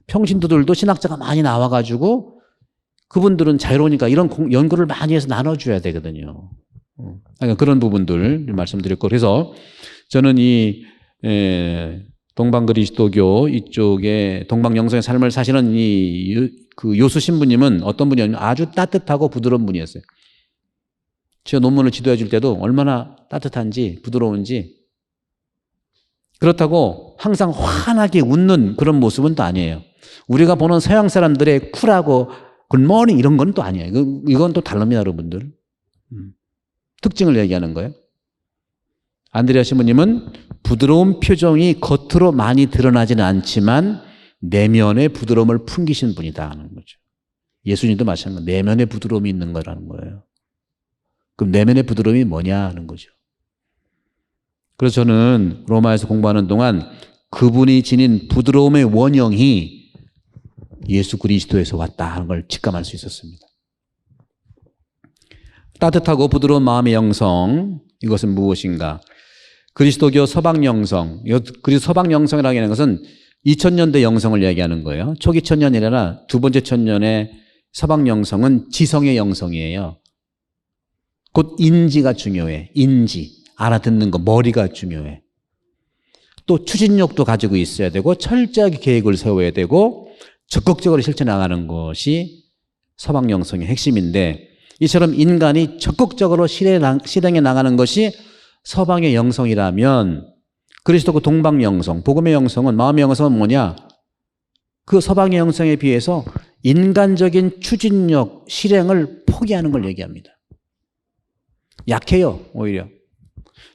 평신도들도 신학자가 많이 나와가지고 그분들은 자유로우니까 이런 연구를 많이 해서 나눠줘야 되거든요. 그러니까 그런 부분들 말씀드렸고, 그래서 저는 이 동방그리스도교 이쪽에 동방영성의 삶을 사시는 그 요수 신부님은 어떤 분이었냐면 아주 따뜻하고 부드러운 분이었어요. 제가 논문을 지도해 줄 때도 얼마나 따뜻한지 부드러운지. 그렇다고 항상 환하게 웃는 그런 모습은 또 아니에요. 우리가 보는 서양 사람들의 쿨하고 굿모닝 이런 건 또 아니에요. 이건 또 다릅니다, 여러분들. 특징을 얘기하는 거예요. 안드레아 신부님은 부드러운 표정이 겉으로 많이 드러나지는 않지만 내면의 부드러움을 풍기신 분이다 하는 거죠. 예수님도 마찬가지로 내면의 부드러움이 있는 거라는 거예요. 그럼 내면의 부드러움이 뭐냐 하는 거죠. 그래서 저는 로마에서 공부하는 동안 그분이 지닌 부드러움의 원형이 예수 그리스도에서 왔다 하는 걸 직감할 수 있었습니다. 따뜻하고 부드러운 마음의 영성, 이것은 무엇인가? 그리스도교 서방 영성, 그리고 서방 영성이라고 하는 것은 2000년대 영성을 얘기하는 거예요. 초기 천년이라 두 번째 천년의 서방 영성은 지성의 영성이에요. 곧 인지가 중요해. 인지, 알아듣는 거, 머리가 중요해. 또 추진력도 가지고 있어야 되고 철저하게 계획을 세워야 되고 적극적으로 실천해 나가는 것이 서방 영성의 핵심인데, 이처럼 인간이 적극적으로 실행해 나가는 것이 서방의 영성이라면 그리스도교 동방 영성, 복음의 영성은, 마음의 영성은 뭐냐? 그 서방의 영성에 비해서 인간적인 추진력, 실행을 포기하는 걸 얘기합니다. 약해요, 오히려.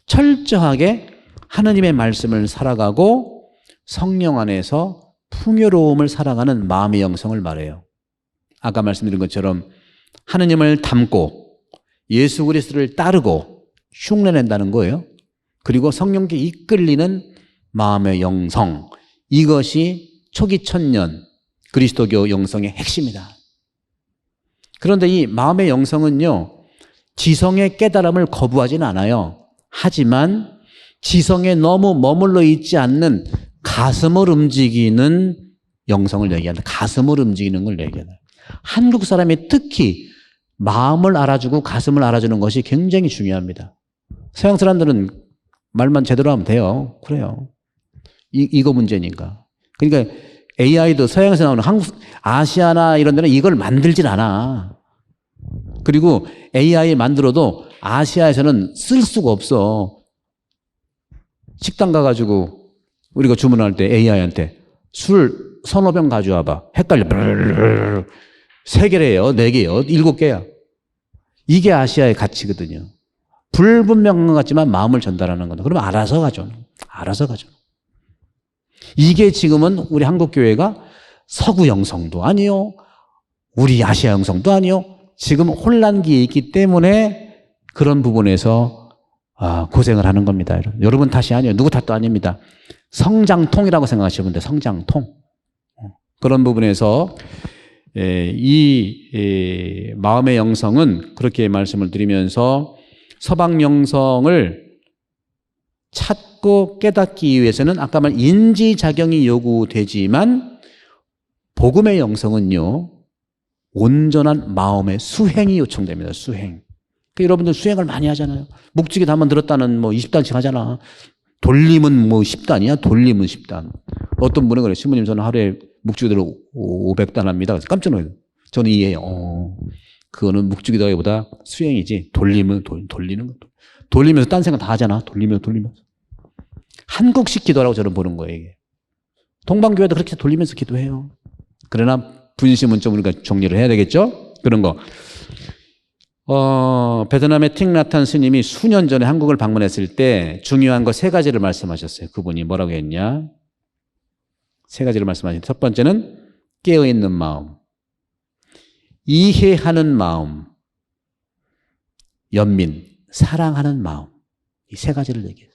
철저하게 하느님의 말씀을 살아가고 성령 안에서 풍요로움을 살아가는 마음의 영성을 말해요. 아까 말씀드린 것처럼 하느님을 닮고 예수 그리스도를 따르고 흉내낸다는 거예요. 그리고 성령께 이끌리는 마음의 영성, 이것이 초기 천년 그리스도교 영성의 핵심이다. 그런데 이 마음의 영성은요, 지성의 깨달음을 거부하지는 않아요. 하지만 지성에 너무 머물러 있지 않는 가슴을 움직이는 영성을 얘기한다. 가슴을 움직이는 걸 얘기한다. 한국 사람이 특히 마음을 알아주고 가슴을 알아주는 것이 굉장히 중요합니다. 서양 사람들은 말만 제대로 하면 돼요. 그래요. 이거 문제니까. 그러니까 AI도 서양에서 나오는 아시아나 이런 데는 이걸 만들질 않아. 그리고 AI 만들어도 아시아에서는 쓸 수가 없어. 식당 가가지고 우리가 주문할 때 AI한테 술 서너 병 가져와봐. 헷갈려. 3개래요, 4개요, 7개야. 이게 아시아의 가치거든요. 불분명한 것 같지만 마음을 전달하는 거다. 그러면 알아서 가죠. 알아서 가죠. 이게 지금은 우리 한국교회가 서구 영성도 아니요, 우리 아시아 영성도 아니요, 지금 혼란기에 있기 때문에 그런 부분에서 고생을 하는 겁니다. 여러분 탓이 아니에요. 누구 탓도 아닙니다. 성장통이라고 생각하시면 돼요. 성장통. 그런 부분에서 이 마음의 영성은 그렇게 말씀을 드리면서 서방 영성을 찾고 깨닫기 위해서는 아까 말한 인지작용이 요구되지만 복음의 영성은요, 온전한 마음의 수행이 요청됩니다. 수행. 그러니까 여러분들 수행을 많이 하잖아요. 묵직이 한번 들었다는 20단씩 하잖아. 돌림은 10단이야? 돌림은 10단. 어떤 분은 그래요. 신부님, 저는 하루에 묵직이대로 500단 합니다. 그래서 깜짝 놀라요. 저는 이해해요. 그거는 묵직이다기보다 수행이지. 돌리는 거. 돌리면서 딴 생각 다 하잖아. 돌리면서. 한국식 기도라고 저는 보는 거예요, 이게. 동방교회도 그렇게 돌리면서 기도해요. 그러나 분심은 좀 우리가 정리를 해야 되겠죠? 그런 거. 베트남의 틱나탄 스님이 수년 전에 한국을 방문했을 때 중요한 거 3가지를 말씀하셨어요. 그분이 뭐라고 했냐? 3가지를 말씀하셨는데, 첫 번째는 깨어있는 마음, 이해하는 마음, 연민, 사랑하는 마음. 이 3가지를 얘기해요.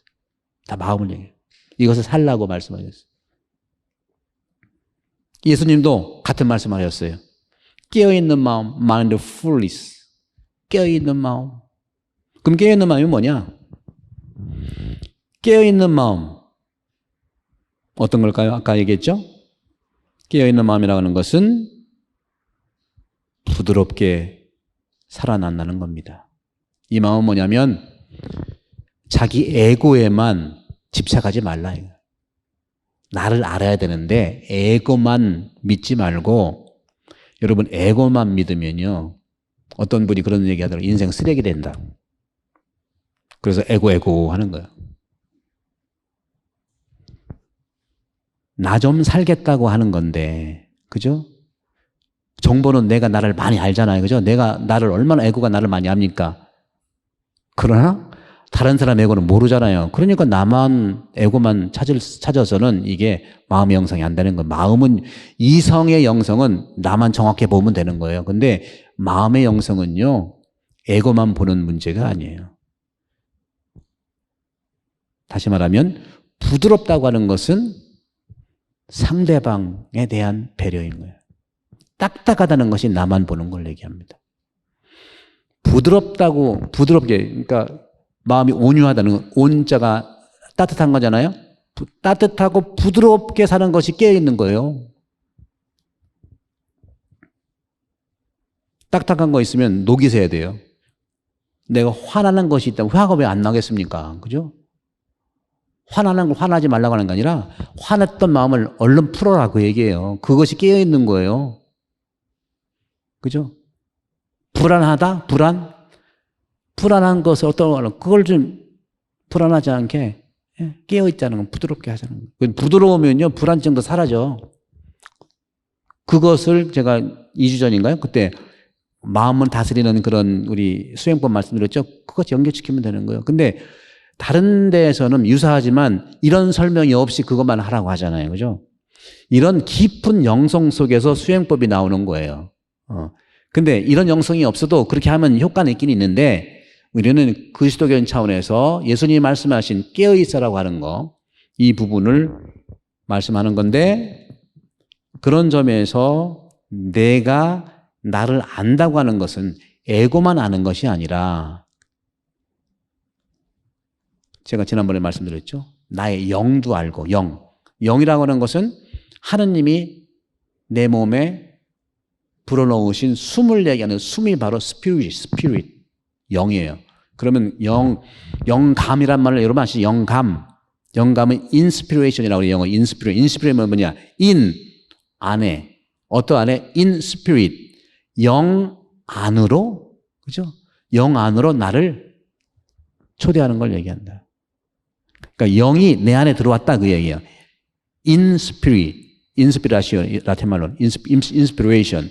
다 마음을 얘기해요. 이것을 살라고 말씀하셨어요. 예수님도 같은 말씀을 하셨어요. 깨어있는 마음, mindfulness. 깨어있는 마음. 그럼 깨어있는 마음이 뭐냐? 깨어있는 마음. 어떤 걸까요? 아까 얘기했죠? 깨어있는 마음이라고 하는 것은 부드럽게 살아난다는 겁니다. 이 마음은 뭐냐면 자기 에고에만 집착하지 말라. 나를 알아야 되는데 에고만 믿지 말고, 여러분 에고만 믿으면요, 어떤 분이 그런 얘기 하더라고요. 인생 쓰레기 된다. 그래서 에고 하는 거예요. 나 좀 살겠다고 하는 건데, 그죠? 정보는 내가 나를 많이 알잖아요. 그죠? 내가 나를 얼마나 에고가 나를 많이 압니까? 그러나 다른 사람 에고는 모르잖아요. 그러니까 나만 에고만 찾아서는 이게 마음의 영성이 안 되는 거예요. 마음은, 이성의 영성은 나만 정확히 보면 되는 거예요. 근데 마음의 영성은요, 에고만 보는 문제가 아니에요. 다시 말하면 부드럽다고 하는 것은 상대방에 대한 배려인 거예요. 딱딱하다는 것이 나만 보는 걸 얘기합니다. 부드럽게, 그러니까 마음이 온유하다는 건, 온자가 따뜻한 거잖아요. 따뜻하고 부드럽게 사는 것이 깨어있는 거예요. 딱딱한 거 있으면 녹이 새야 돼요. 내가 화나는 것이 있다면 화가 왜 안 나겠습니까? 그죠? 화나는 걸 화나지 말라고 하는 게 아니라 화냈던 마음을 얼른 풀어라, 그 얘기예요. 그것이 깨어있는 거예요. 그죠? 불안하다? 불안한 것을 어떤 거, 그걸 좀 불안하지 않게 깨어있자는 건 부드럽게 하자는 거예요. 부드러우면요, 불안증도 사라져. 그것을 제가 2주 전인가요? 그때 마음을 다스리는 그런 우리 수행법 말씀드렸죠? 그것 연결시키면 되는 거예요. 근데 다른 데에서는 유사하지만 이런 설명이 없이 그것만 하라고 하잖아요. 그죠? 이런 깊은 영성 속에서 수행법이 나오는 거예요. 근데 이런 영성이 없어도 그렇게 하면 효과는 있긴 있는데, 우리는 그리스도교인 차원에서 예수님이 말씀하신 깨어있어라고 하는 거, 이 부분을 말씀하는 건데, 그런 점에서 내가 나를 안다고 하는 것은 에고만 아는 것이 아니라, 제가 지난번에 말씀드렸죠. 나의 영도 알고, 영이라고 하는 것은 하느님이 내 몸에 불어넣으신 숨을 얘기하는, 숨이 바로 스피릿, 영이에요. 그러면 영감이란 말을 여러분 아시죠? 영감은 인스피레이션이라고 해요. 영어 인스피레이션은 뭐냐? 안에, 안에 인스피릿, 영 안으로, 그죠? 영 안으로 나를 초대하는 걸 얘기한다. 그러니까 영이 내 안에 들어왔다, 그 얘기예요. 인스피레이션, 라틴 말로 인스피레이션.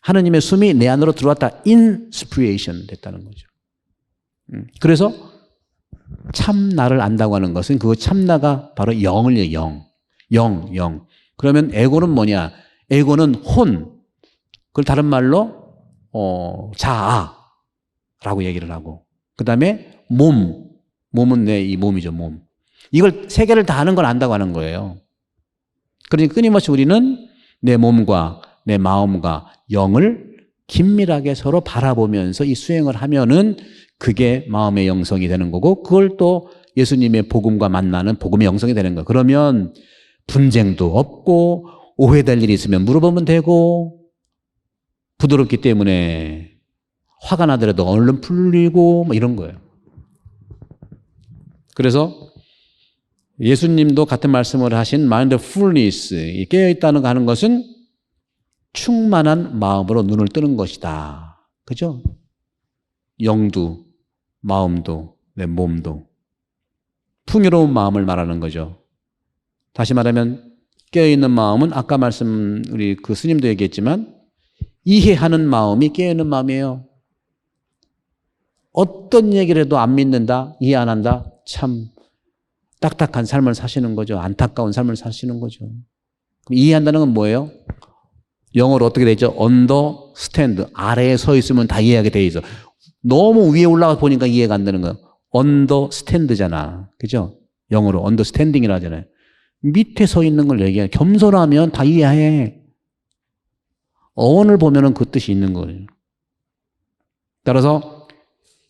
하느님의 숨이 내 안으로 들어왔다. 인스피레이션 됐다는 거죠. 그래서 참 나를 안다고 하는 것은, 그 참나가 바로 영을 얘기해요. 영. 그러면 에고는 뭐냐? 에고는 혼. 그걸 다른 말로 자아라고 얘기를 하고, 그 다음에 몸은 내 이 몸이죠, 몸. 이걸 세 개를 다 아는 걸 안다고 하는 거예요. 그러니까 끊임없이 우리는 내 몸과 내 마음과 영을 긴밀하게 서로 바라보면서 이 수행을 하면은 그게 마음의 영성이 되는 거고, 그걸 또 예수님의 복음과 만나는 복음의 영성이 되는 거예요. 그러면 분쟁도 없고, 오해될 일이 있으면 물어보면 되고, 부드럽기 때문에 화가 나더라도 얼른 풀리고, 뭐 이런 거예요. 그래서 예수님도 같은 말씀을 하신 mindfulness, 깨어있다는 거 하는 것은 충만한 마음으로 눈을 뜨는 것이다. 그죠? 영도, 마음도, 내 몸도. 풍요로운 마음을 말하는 거죠. 다시 말하면 깨어있는 마음은 아까 우리 그 스님도 얘기했지만, 이해하는 마음이 깨어있는 마음이에요. 어떤 얘기를 해도 안 믿는다, 이해 안 한다, 참 딱딱한 삶을 사시는 거죠. 안타까운 삶을 사시는 거죠. 그럼 이해한다는 건 뭐예요? 영어로 어떻게 되죠? understand. 아래에 서 있으면 다 이해하게 돼 있어. 너무 위에 올라가 보니까 이해가 안 되는 거예요. understand잖아. 그죠? 영어로 understanding이라 하잖아요. 밑에 서 있는 걸 얘기해. 겸손하면 다 이해해. 어원을 보면은 그 뜻이 있는 거예요. 따라서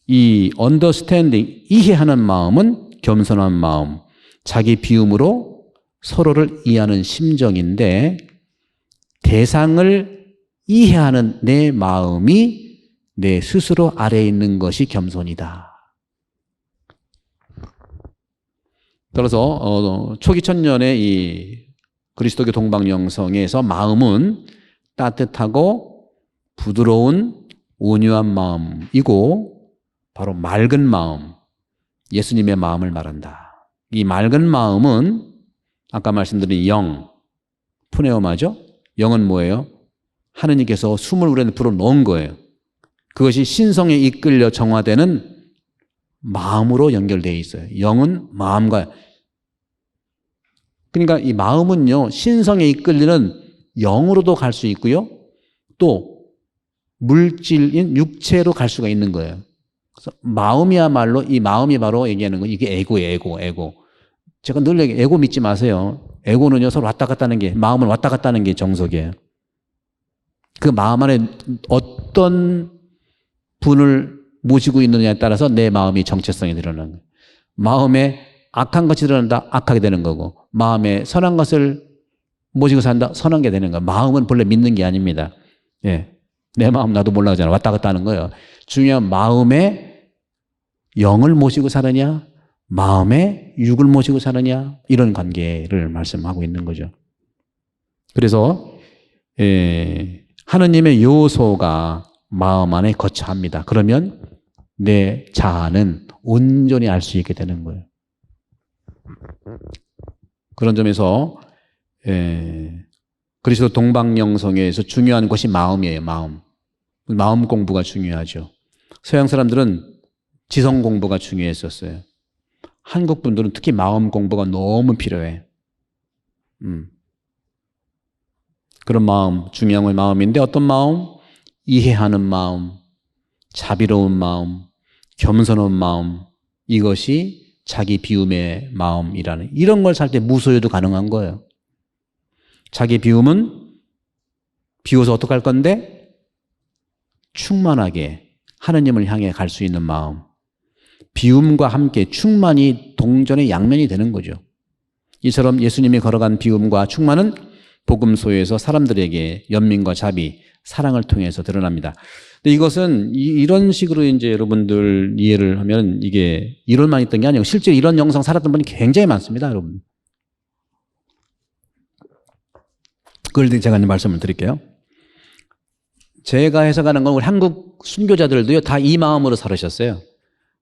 이 understanding, 이해하는 마음은 겸손한 마음, 자기 비움으로 서로를 이해하는 심정인데 대상을 이해하는 내 마음이 내 스스로 아래에 있는 것이 겸손이다. 따라서 초기 천년의 이 그리스도교 동방영성에서 마음은 따뜻하고 부드러운 온유한 마음이고 바로 맑은 마음, 예수님의 마음을 말한다. 이 맑은 마음은 아까 말씀드린 영, 푸네오마죠? 영은 뭐예요? 하느님께서 숨을 우리한테 불어넣은 거예요. 그것이 신성에 이끌려 정화되는 마음으로 연결되어 있어요. 영은 마음과, 그러니까 이 마음은요, 신성에 이끌리는 영으로도 갈 수 있고요, 또 물질인 육체로 갈 수가 있는 거예요. 그래서 마음이야말로, 이 마음이 바로 얘기하는 거, 이게 에고예요, 에고. 제가 늘 얘기해요. 에고 믿지 마세요. 에고는요, 서로 왔다 갔다 하는 게, 마음을 왔다 갔다 하는 게 정석이에요. 그 마음 안에 어떤 분을 모시고 있느냐에 따라서 내 마음이 정체성이 드러나는 거예요. 마음에 악한 것이 드러난다, 악하게 되는 거고, 마음에 선한 것을 모시고 산다, 선한 게 되는 거예요. 마음은 본래 믿는 게 아닙니다. 예. 내 마음 나도 몰라 하잖아. 왔다 갔다 하는 거예요. 중요한 마음에 영을 모시고 사느냐, 마음에 육을 모시고 사느냐, 이런 관계를 말씀하고 있는 거죠. 그래서 하느님의 요소가 마음 안에 거처합니다. 그러면 내 자아는 온전히 알 수 있게 되는 거예요. 그런 점에서 그리스도 동방영성에서 중요한 것이 마음이에요. 마음 공부가 중요하죠. 서양 사람들은 지성 공부가 중요했었어요. 한국 분들은 특히 마음 공부가 너무 필요해. 그런 마음, 중요한 마음인데 어떤 마음? 이해하는 마음, 자비로운 마음, 겸손한 마음, 이것이 자기 비움의 마음이라는, 이런 걸 살 때 무소유도 가능한 거예요. 자기 비움은 비워서 어떻게 할 건데? 충만하게 하느님을 향해 갈 수 있는 마음. 비움과 함께 충만이 동전의 양면이 되는 거죠. 이처럼 예수님이 걸어간 비움과 충만은 복음소에서 사람들에게 연민과 자비, 사랑을 통해서 드러납니다. 근데 이것은 이런 식으로 이제 여러분들 이해를 하면 이게 이론만 있던 게 아니고 실제 이런 영상 살았던 분이 굉장히 많습니다, 여러분. 그걸 제가 이제 말씀을 드릴게요. 제가 해석하는 건 우리 한국 순교자들도요, 다 이 마음으로 살으셨어요.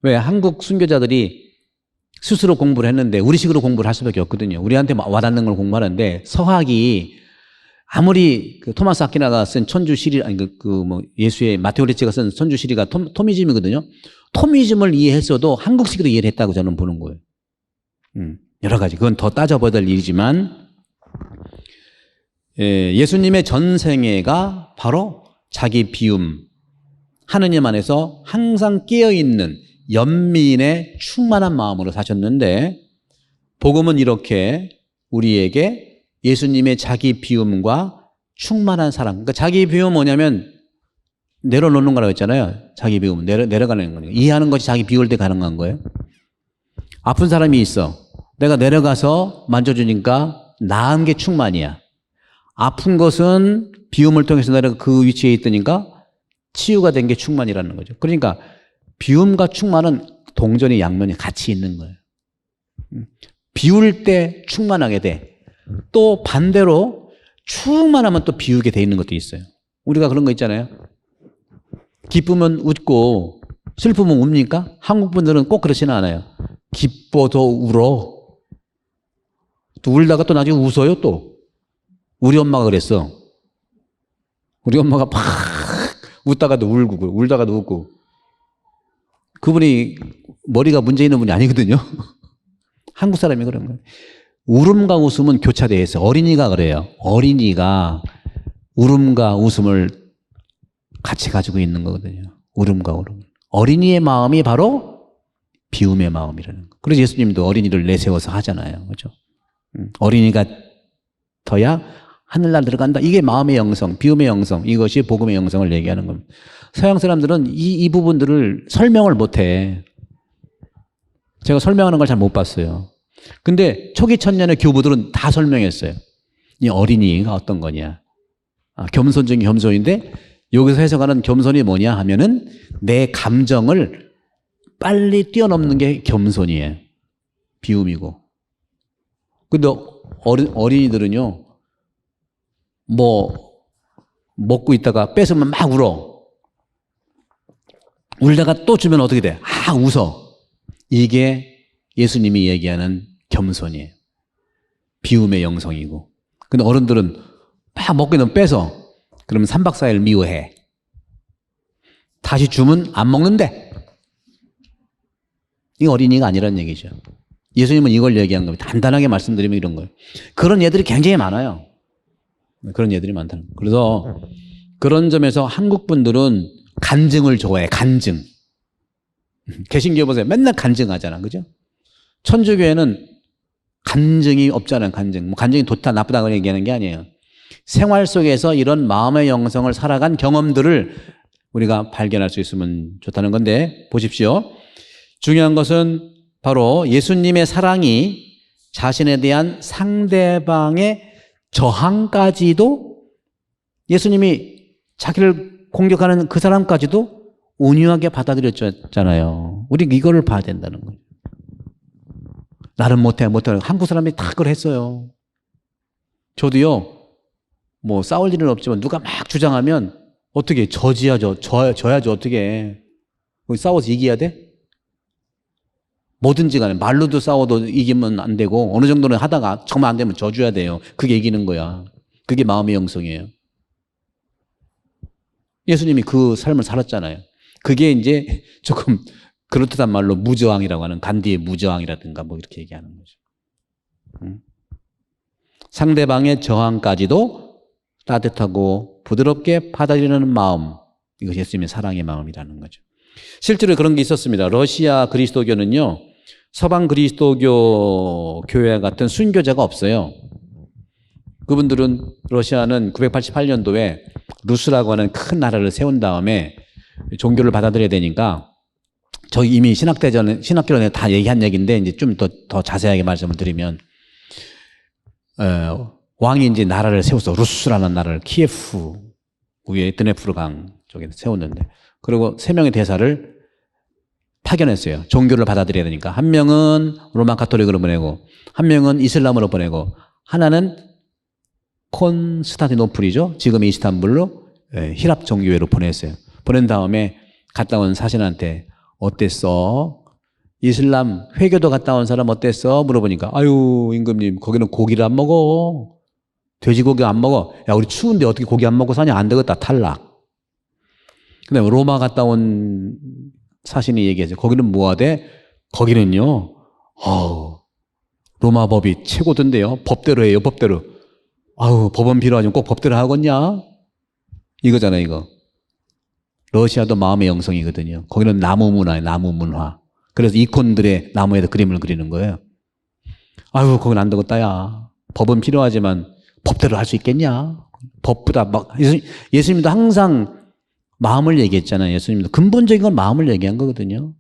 왜? 한국 순교자들이 스스로 공부를 했는데 우리식으로 공부를 할 수밖에 없거든요. 우리한테 와닿는 걸 공부하는데 서학이 아무리 그 토마스 아퀴나가 쓴 천주시리, 아니 예수의 마테오 리치가 쓴 천주시리가 토미즘이거든요. 토미즘을 이해했어도 한국식으로 이해를 했다고 저는 보는 거예요. 여러 가지. 그건 더 따져봐야 될 일이지만 예수님의 전생애가 바로 자기 비움, 하느님 안에서 항상 깨어있는 연민의 충만한 마음으로 사셨는데 복음은 이렇게 우리에게 예수님의 자기 비움과 충만한 사랑, 그러니까 자기 비움은 뭐냐면 내려놓는 거라고 했잖아요. 자기 비움은 내려가는 거니까. 이해하는 것이 자기 비울 때 가능한 거예요. 아픈 사람이 있어. 내가 내려가서 만져주니까 나은 게 충만이야. 아픈 것은 비움을 통해서 내가 그 위치에 있으니까 치유가 된 게 충만이라는 거죠. 그러니까 비움과 충만은 동전의 양면이 같이 있는 거예요. 비울 때 충만하게 돼. 또 반대로 충만하면 또 비우게 돼 있는 것도 있어요. 우리가 그런 거 있잖아요. 기쁘면 웃고 슬프면 웁니까? 한국 분들은 꼭 그렇지는 않아요. 기뻐도 울어. 또 울다가 또 나중에 웃어요 또. 우리 엄마가 그랬어. 우리 엄마가 막 웃다가도 울고 울다가도 웃고. 그분이 머리가 문제 있는 분이 아니거든요. 한국 사람이 그런 거예요. 울음과 웃음은 교차되어 있어요. 어린이가 그래요. 어린이가 울음과 웃음을 같이 가지고 있는 거거든요. 울음과 울음. 어린이의 마음이 바로 비움의 마음이라는 거. 그래서 예수님도 어린이를 내세워서 하잖아요. 그렇죠? 어린이가 더야 하늘날 들어간다. 이게 마음의 영성, 비움의 영성, 이것이 복음의 영성을 얘기하는 겁니다. 서양 사람들은 이 부분들을 설명을 못해. 제가 설명하는 걸 잘 못 봤어요. 근데 초기 천년의 교부들은 다 설명했어요. 이 어린이가 어떤 거냐. 겸손 중에 겸손인데 여기서 해석하는 겸손이 뭐냐 하면은 내 감정을 빨리 뛰어넘는 게 겸손이에요. 비움이고. 근데 어린이들은요, 뭐 먹고 있다가 뺏으면 막 울어. 울다가 또 주면 어떻게 돼? 웃어. 이게 예수님이 얘기하는 겸손이에요. 비움의 영성이고. 근데 어른들은 막 먹고 있는 뺏어. 그러면 3박 4일 미워해. 다시 주면 안 먹는데. 이게 어린이가 아니라는 얘기죠. 예수님은 이걸 얘기한 겁니다. 간단하게 말씀드리면 이런 거예요. 그런 애들이 굉장히 많아요. 그런 애들이 많다는 거예요. 그래서 그런 점에서 한국 분들은 간증을 좋아해. 간증. 개신교 보세요. 맨날 간증하잖아. 그죠? 천주교회는 간증이 없잖아요. 간증. 뭐 간증이 좋다 나쁘다 얘기하는 게 아니에요. 생활 속에서 이런 마음의 영성을 살아간 경험들을 우리가 발견할 수 있으면 좋다는 건데 보십시오. 중요한 것은 바로 예수님의 사랑이 자신에 대한 상대방의 저항까지도 예수님이 자기를 공격하는 그 사람까지도 온유하게 받아들였잖아요. 우리 이거를 봐야 된다는 거예요. 나는 못해. 한국 사람이 다 그걸 했어요. 저도요, 뭐 싸울 일은 없지만 누가 막 주장하면 어떻게 져야죠 어떻게 싸워서 이겨야 돼? 뭐든지 간에 말로도 싸워도 이기면 안 되고 어느 정도는 하다가 정말 안 되면 져줘야 돼요. 그게 이기는 거야. 그게 마음의 영성이에요. 예수님이 그 삶을 살았잖아요. 그게 이제 조금 그렇듯한 말로 무저항이라고 하는 간디의 무저항이라든가 뭐 이렇게 얘기하는 거죠. 상대방의 저항까지도 따뜻하고 부드럽게 받아들이는 마음, 이것이 예수님의 사랑의 마음이라는 거죠. 실제로 그런 게 있었습니다. 러시아 그리스도교는요, 서방 그리스도교 교회 같은 순교자가 없어요. 그분들은 러시아는 988년도에 루스라고 하는 큰 나라를 세운 다음에 종교를 받아들여야 되니까 저희 이미 신학교전에 다 얘기한 얘기인데 이제 좀 더 자세하게 말씀을 드리면 왕이 이제 나라를 세웠어. 루스라는 나라를 키예프 위에 드네프르 강 쪽에 세웠는데 그리고 3명의 대사를 파견했어요. 종교를 받아들여야 되니까. 한 명은 로마 가톨릭으로 보내고 한 명은 이슬람으로 보내고 하나는 콘스탄티노플이죠. 지금 이스탄불로 히랍 종교회로 보냈어요. 보낸 다음에 갔다 온 사신한테 어땠어? 이슬람 회교도 갔다 온 사람 어땠어? 물어보니까 아유 임금님 거기는 고기를 안 먹어. 돼지고기 안 먹어. 야 우리 추운데 어떻게 고기 안 먹고 사냐? 안 되겠다. 탈락. 근데 로마 갔다 온 사신이 얘기하죠. 거기는 뭐 하대? 거기는요. 로마 법이 최고던데요. 법대로 해요. 법대로. 법은 필요하지만 꼭 법대로 하겠냐? 이거잖아요. 이거. 러시아도 마음의 영성이거든요. 거기는 나무 문화예요. 나무 문화. 그래서 이콘들의 나무에다 그림을 그리는 거예요. 거긴 안 되겠다 야. 법은 필요하지만 법대로 할 수 있겠냐? 법보다 예수님도 항상 마음을 얘기했잖아요. 예수님도 근본적인 건 마음을 얘기한 거거든요.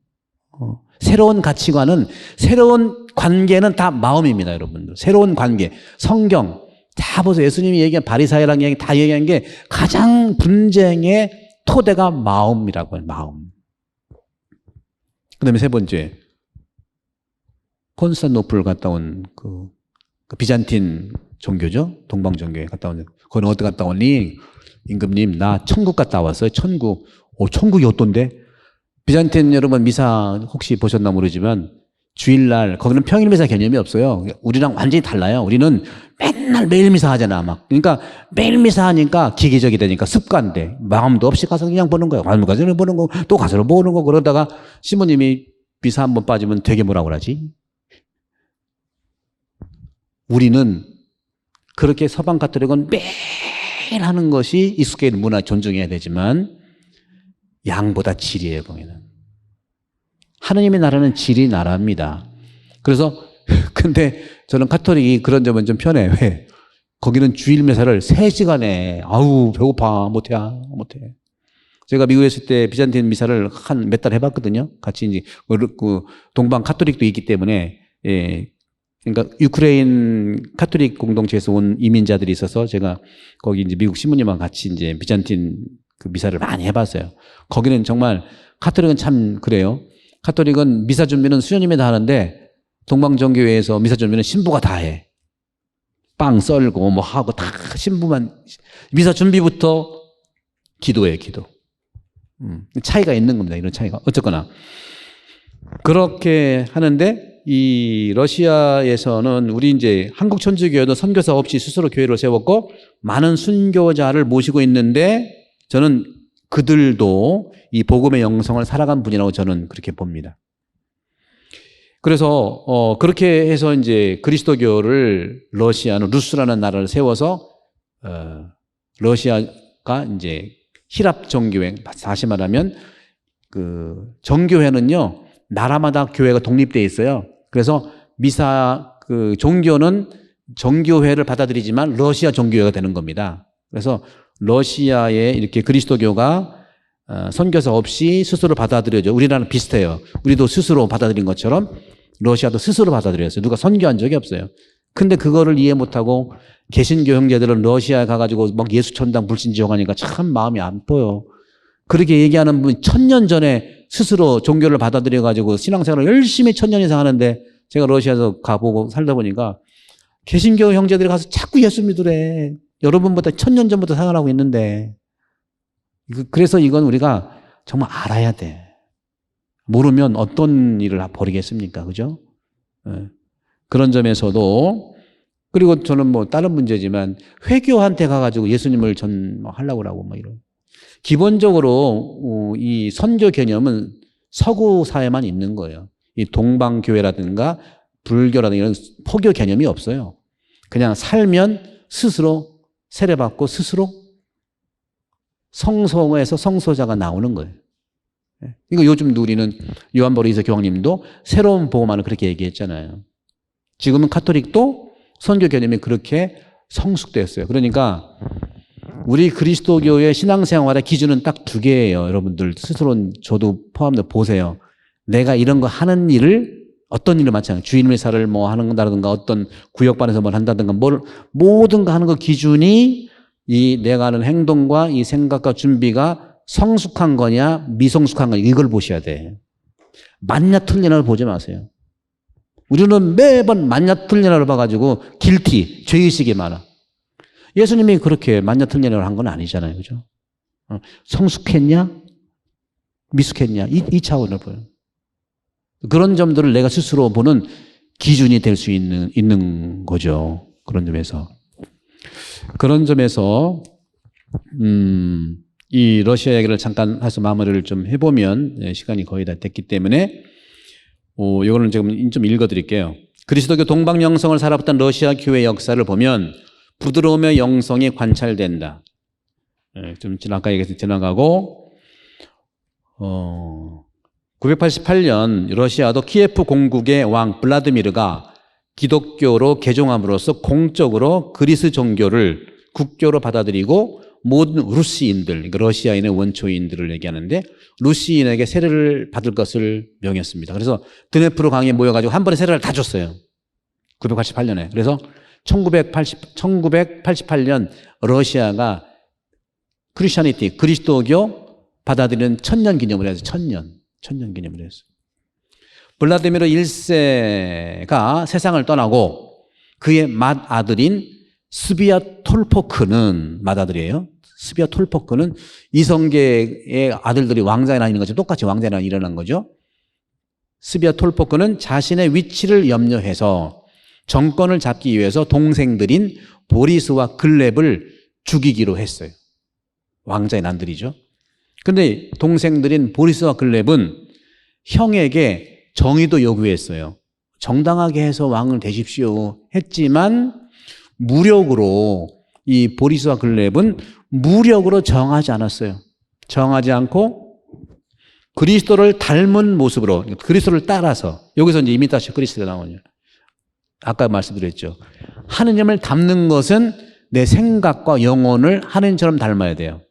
새로운 가치관은, 새로운 관계는 다 마음입니다, 여러분들. 새로운 관계, 성경 다 보세요. 예수님이 얘기한 바리사이랑 얘기 다 얘기한 게 가장 분쟁의 토대가 마음이라고 해요. 마음. 그 다음에 3번째, 콘스탄티노플 갔다 온 그 비잔틴 종교죠. 동방 종교에 갔다 온. 거기는 어디 갔다 왔니? 임금님, 나 천국 갔다 왔어요. 천국. 천국이 어떤데? 비잔틴 여러분 미사 혹시 보셨나 모르지만 주일날 거기는 평일 미사 개념이 없어요. 우리랑 완전히 달라요. 우리는 맨날 매일 미사 하잖아. 막. 그러니까 매일 미사 하니까 기계적이 되니까 습관돼. 마음도 없이 가서 그냥 보는 거예요. 가서 보는 거, 또 가서 보는 거. 그러다가 신부님이 미사 한번 빠지면 되게 뭐라고 그러지? 우리는 그렇게 서방 가톨릭은 매일 하는 것이 익숙해 있는 문화 존중해야 되지만 양보다 질이에요. 거기는. 하느님의 나라는 질이 나라입니다. 그래서 근데 저는 카톨릭이 그런 점은 좀 편해. 왜? 거기는 주일 미사를 3시간에, 아우, 배고파. 못해. 제가 미국에 있을 때 비잔틴 미사를 한 몇 달 해봤거든요. 같이 이제, 그 동방 카톨릭도 있기 때문에, 예. 그러니까 유크레인 카톨릭 공동체에서 온 이민자들이 있어서 제가 거기 이제 미국 신부님과 같이 이제 비잔틴 그 미사를 많이 해봤어요. 거기는 정말 카톨릭은 참 그래요. 카톨릭은 미사 준비는 수녀님이 다 하는데 동방정교회에서 미사 준비는 신부가 다 해. 빵 썰고 뭐 하고 다 신부만 미사 준비부터 기도예요, 기도. 차이가 있는 겁니다. 이런 차이가. 어쨌거나 그렇게 하는데 이 러시아에서는 우리 이제 한국 천주교회도 선교사 없이 스스로 교회를 세웠고 많은 순교자를 모시고 있는데 저는 그들도 이 복음의 영성을 살아간 분이라고 저는 그렇게 봅니다. 그래서 그렇게 해서 이제 그리스도교를 러시아는 루스라는 나라를 세워서 러시아가 이제 히랍 정교회, 다시 말하면 그 정교회는요 나라마다 교회가 독립되어 있어요. 그래서 미사 그 종교는 정교회를 받아들이지만 러시아 정교회가 되는 겁니다. 그래서 러시아에 이렇게 그리스도교가 선교사 없이 스스로 받아들여져. 우리나라는 비슷해요. 우리도 스스로 받아들인 것처럼 러시아도 스스로 받아들였어요. 누가 선교한 적이 없어요. 근데 그거를 이해 못하고 개신교 형제들은 러시아에 가가지고 막 예수천당 불신지옥하니까 참 마음이 아파요. 그렇게 얘기하는 분이 1000년 전에 스스로 종교를 받아들여가지고 신앙생활을 열심히 1000년 이상 하는데 제가 러시아에서 가보고 살다 보니까 개신교 형제들이 가서 자꾸 예수 믿으래. 여러분보다 1000년 전부터 생활하고 있는데. 그래서 이건 우리가 정말 알아야 돼. 모르면 어떤 일을 벌이겠습니까? 그죠? 그런 점에서도 그리고 저는 뭐 다른 문제지만 회교한테 가가지고 예수님을 하려고 하고 뭐 이런. 기본적으로 이 선교 개념은 서구 사회만 있는 거예요. 이 동방교회라든가 불교라든가 이런 포교 개념이 없어요. 그냥 살면 스스로 세례받고 스스로 성소에서 성소자가 나오는 거예요. 이거 요즘 우리는 요한보리서 교황님도 새로운 복음화는 그렇게 얘기했잖아요. 지금은 카톨릭도 선교 개념이 그렇게 성숙됐어요. 그러니까 우리 그리스도교의 신앙생활의 기준은 딱 2개예요. 여러분들 스스로 저도 포함해서 보세요. 내가 이런 거 하는 일을 어떤 일을 마찬가지 주일미사를 뭐 하는다든가 어떤 구역반에서 뭘 한다든가 모든 거 하는 거 기준이 이 내가 하는 행동과 이 생각과 준비가 성숙한 거냐 미성숙한 거냐 이걸 보셔야 돼. 맞냐 틀리냐를 보지 마세요. 우리는 매번 맞냐 틀리냐를 봐가지고 길티 죄의식이 많아. 예수님이 그렇게 맞냐 틀리냐를 한 건 아니잖아요. 그죠? 성숙했냐 미숙했냐 이 차원을 보여요. 그런 점들을 내가 스스로 보는 기준이 될 수 있는 거죠. 그런 점에서 이 러시아 얘기를 잠깐 해서 마무리를 좀 해보면 시간이 거의 다 됐기 때문에 이거는 지금 좀 읽어드릴게요. 그리스도교 동방 영성을 살아봤던 러시아 교회 역사를 보면 부드러움의 영성이 관찰된다. 좀 아까 얘기해서 지나가고 988년 러시아도 키예프 공국의 왕 블라드미르가 기독교로 개종함으로써 공적으로 그리스 종교를 국교로 받아들이고 모든 루시인들, 그러니까 러시아인의 원초인들을 얘기하는데 루시인에게 세례를 받을 것을 명했습니다. 그래서 드네프르 강에 모여가지고 한 번에 세례를 다 줬어요. 988년에. 그래서 1988년 러시아가 크리스천이티, 그리스도교 받아들이는 1000년 기념을 해서 1000년 기념을 했어요. 블라디미르 1세가 세상을 떠나고 그의 맏아들인 스비아 톨포크는 맏아들이에요. 스비아 톨포크는 이성계의 아들들이 왕자에 나뉘는 것처럼 똑같이 왕자에 일어난 거죠. 스비아 톨포크는 자신의 위치를 염려해서 정권을 잡기 위해서 동생들인 보리스와 글렙을 죽이기로 했어요. 왕자의 난들이죠. 근데 동생들인 보리스와 글렙은 형에게 정의도 요구했어요. 정당하게 해서 왕을 되십시오 했지만 무력으로 이 보리스와 글렙은 무력으로 정하지 않았어요. 정하지 않고 그리스도를 닮은 모습으로 그리스도를 따라서 여기서 이제 이미타시오 그리스도가 나오죠. 아까 말씀드렸죠. 하느님을 닮는 것은 내 생각과 영혼을 하느님처럼 닮아야 돼요.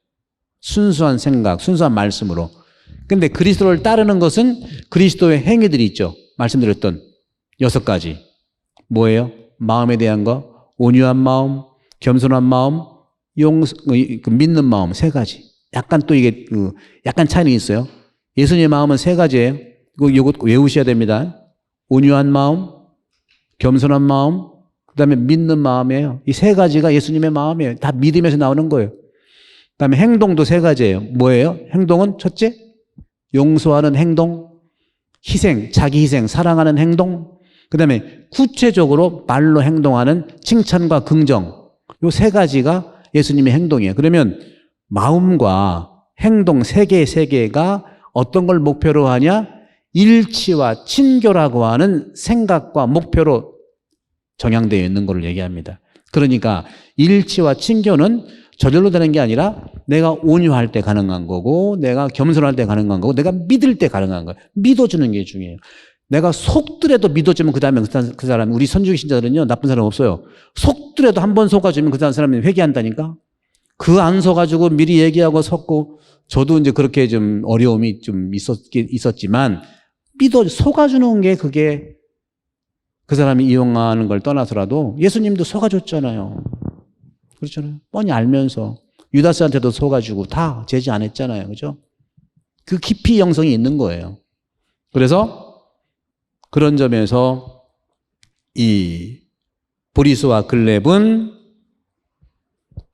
순수한 생각, 순수한 말씀으로. 근데 그리스도를 따르는 것은 그리스도의 행위들이 있죠. 말씀드렸던 6가지. 뭐예요? 마음에 대한 거, 온유한 마음, 겸손한 마음, 믿는 마음 3가지. 약간 또 이게 약간 차이는 있어요. 예수님의 마음은 3가지예요. 이거 외우셔야 됩니다. 온유한 마음, 겸손한 마음, 그 다음에 믿는 마음이에요. 이 3가지가 예수님의 마음이에요. 다 믿음에서 나오는 거예요. 그 다음에 행동도 3가지예요. 뭐예요? 행동은 첫째, 용서하는 행동, 희생, 자기 희생, 사랑하는 행동, 그 다음에 구체적으로 말로 행동하는 칭찬과 긍정. 요 3가지가 예수님의 행동이에요. 그러면 마음과 행동 3개가 어떤 걸 목표로 하냐? 일치와 친교라고 하는 생각과 목표로 정향되어 있는 것을 얘기합니다. 그러니까 일치와 친교는 저절로 되는 게 아니라 내가 온유할 때 가능한 거고, 내가 겸손할 때 가능한 거고, 내가 믿을 때 가능한 거예요. 믿어주는 게 중요해요. 내가 속더라도 믿어주면 그 다음에 그 사람, 우리 선주기 신자들은요, 나쁜 사람 없어요. 속더라도 한 번 속아주면 그 다음 사람이 회개한다니까? 그 안 속아주고 미리 얘기하고 속고, 저도 이제 그렇게 좀 어려움이 좀 있었지만, 속아주는 게 그게 그 사람이 이용하는 걸 떠나서라도 예수님도 속아줬잖아요. 그렇잖아요. 뻔히 알면서. 유다스한테도 속아주고 다 제지 안 했잖아요. 그죠? 그 깊이 영성이 있는 거예요. 그래서 그런 점에서 이 보리스와 글렙은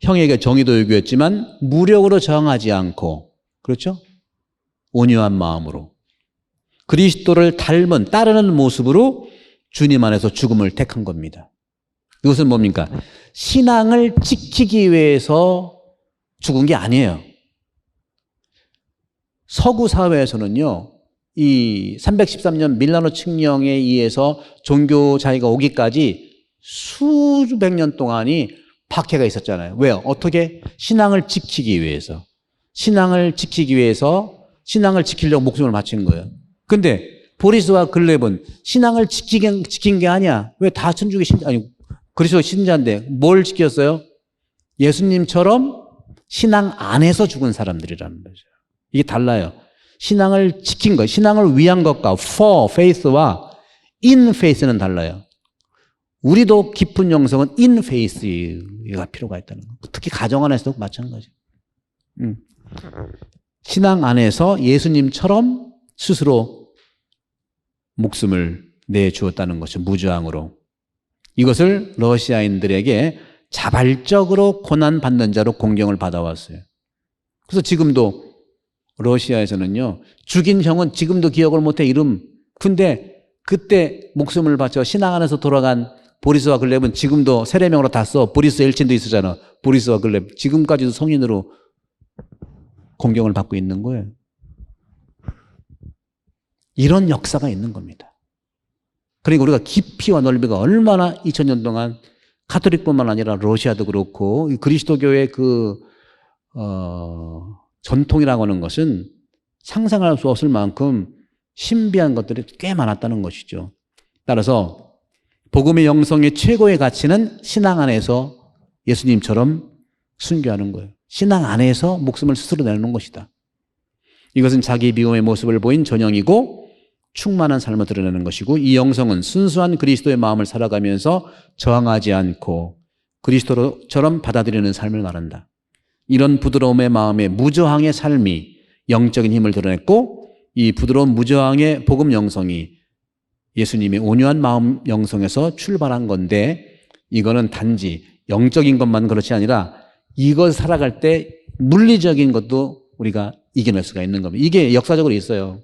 형에게 정의도 요구했지만 무력으로 저항하지 않고, 그렇죠? 온유한 마음으로 그리스도를 따르는 모습으로 주님 안에서 죽음을 택한 겁니다. 이것은 뭡니까? 신앙을 지키기 위해서 죽은 게 아니에요. 서구 사회에서는요, 이 313년 밀라노 칙령에 의해서 종교 자유가 오기까지 수백 년 동안이 박해가 있었잖아요. 왜요? 어떻게? 신앙을 지키기 위해서. 신앙을 지키려고 목숨을 바친 거예요. 근데 보리스와 글렙은 신앙을 지킨 게 아니야. 왜? 다 천주교 그리스도 신자인데 뭘 지켰어요? 예수님처럼 신앙 안에서 죽은 사람들이라는 거죠. 이게 달라요. 신앙을 지킨 것, 신앙을 위한 것과 for faith와 in faith는 달라요. 우리도 깊은 영성은 in faith가 필요가 있다는 거. 특히 가정 안에서도 마찬가지. 신앙 안에서 예수님처럼 스스로 목숨을 내주었다는 것이 무저항으로. 이것을 러시아인들에게 자발적으로 고난받는 자로 공경을 받아왔어요. 그래서 지금도 러시아에서는요, 죽인 형은 지금도 기억을 못해, 이름. 근데 그때 목숨을 바쳐 신앙 안에서 돌아간 보리스와 글렙은 지금도 세례명으로 다 써. 보리스 엘친도 있었잖아. 보리스와 글렙. 지금까지도 성인으로 공경을 받고 있는 거예요. 이런 역사가 있는 겁니다. 그러니까 우리가 깊이와 넓이가 얼마나 2000년 동안 카톨릭뿐만 아니라 러시아도 그렇고 그리스도교의 전통이라고 하는 것은 상상할 수 없을 만큼 신비한 것들이 꽤 많았다는 것이죠. 따라서 복음의 영성의 최고의 가치는 신앙 안에서 예수님처럼 순교하는 거예요. 신앙 안에서 목숨을 스스로 내놓는 것이다. 이것은 자기 비움의 모습을 보인 전형이고 충만한 삶을 드러내는 것이고, 이 영성은 순수한 그리스도의 마음을 살아가면서 저항하지 않고 그리스도처럼 받아들이는 삶을 말한다. 이런 부드러움의 마음의 무저항의 삶이 영적인 힘을 드러냈고, 이 부드러운 무저항의 복음 영성이 예수님의 온유한 마음 영성에서 출발한 건데, 이거는 단지 영적인 것만 그렇지 아니라 이걸 살아갈 때 물리적인 것도 우리가 이겨낼 수가 있는 겁니다. 이게 역사적으로 있어요.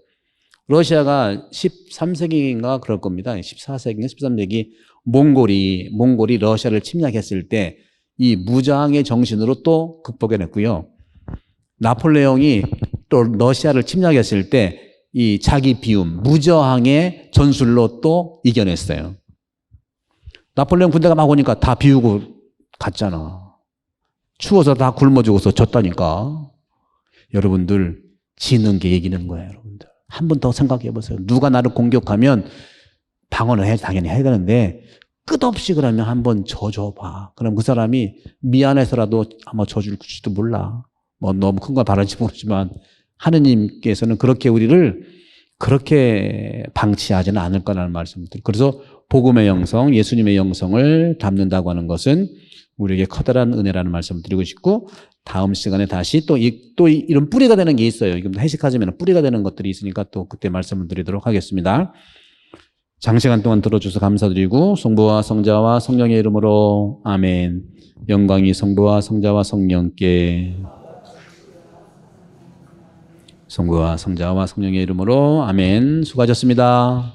러시아가 13세기인가 그럴 겁니다. 14세기인가 13세기 몽골이 러시아를 침략했을 때 이 무장의 정신으로 또 극복해냈고요. 나폴레옹이 또 러시아를 침략했을 때 이 자기 비움, 무저항의 전술로 또 이겨냈어요. 나폴레옹 군대가 막 오니까 다 비우고 갔잖아. 추워서 다 굶어 죽어서 졌다니까. 여러분들, 지는 게 이기는 거예요, 여러분들. 한 번 더 생각해 보세요. 누가 나를 공격하면 방어는 당연히 해야 되는데, 끝없이 그러면 한번 져줘봐. 그럼 그 사람이 미안해서라도 아마 져줄지도 몰라. 뭐 너무 큰 걸 바랄지 모르지만 하느님께서는 그렇게 우리를 그렇게 방치하지는 않을 거라는 말씀들. 그래서 복음의 영성, 예수님의 영성을 담는다고 하는 것은 우리에게 커다란 은혜라는 말씀을 드리고 싶고, 다음 시간에 다시 또 이런 뿌리가 되는 게 있어요. 이금 해석하자면 뿌리가 되는 것들이 있으니까 또 그때 말씀을 드리도록 하겠습니다. 장시간 동안 들어주셔서 감사드리고, 성부와 성자와 성령의 이름으로 아멘. 영광이 성부와 성자와 성령께, 성부와 성자와 성령의 이름으로 아멘. 수고하셨습니다.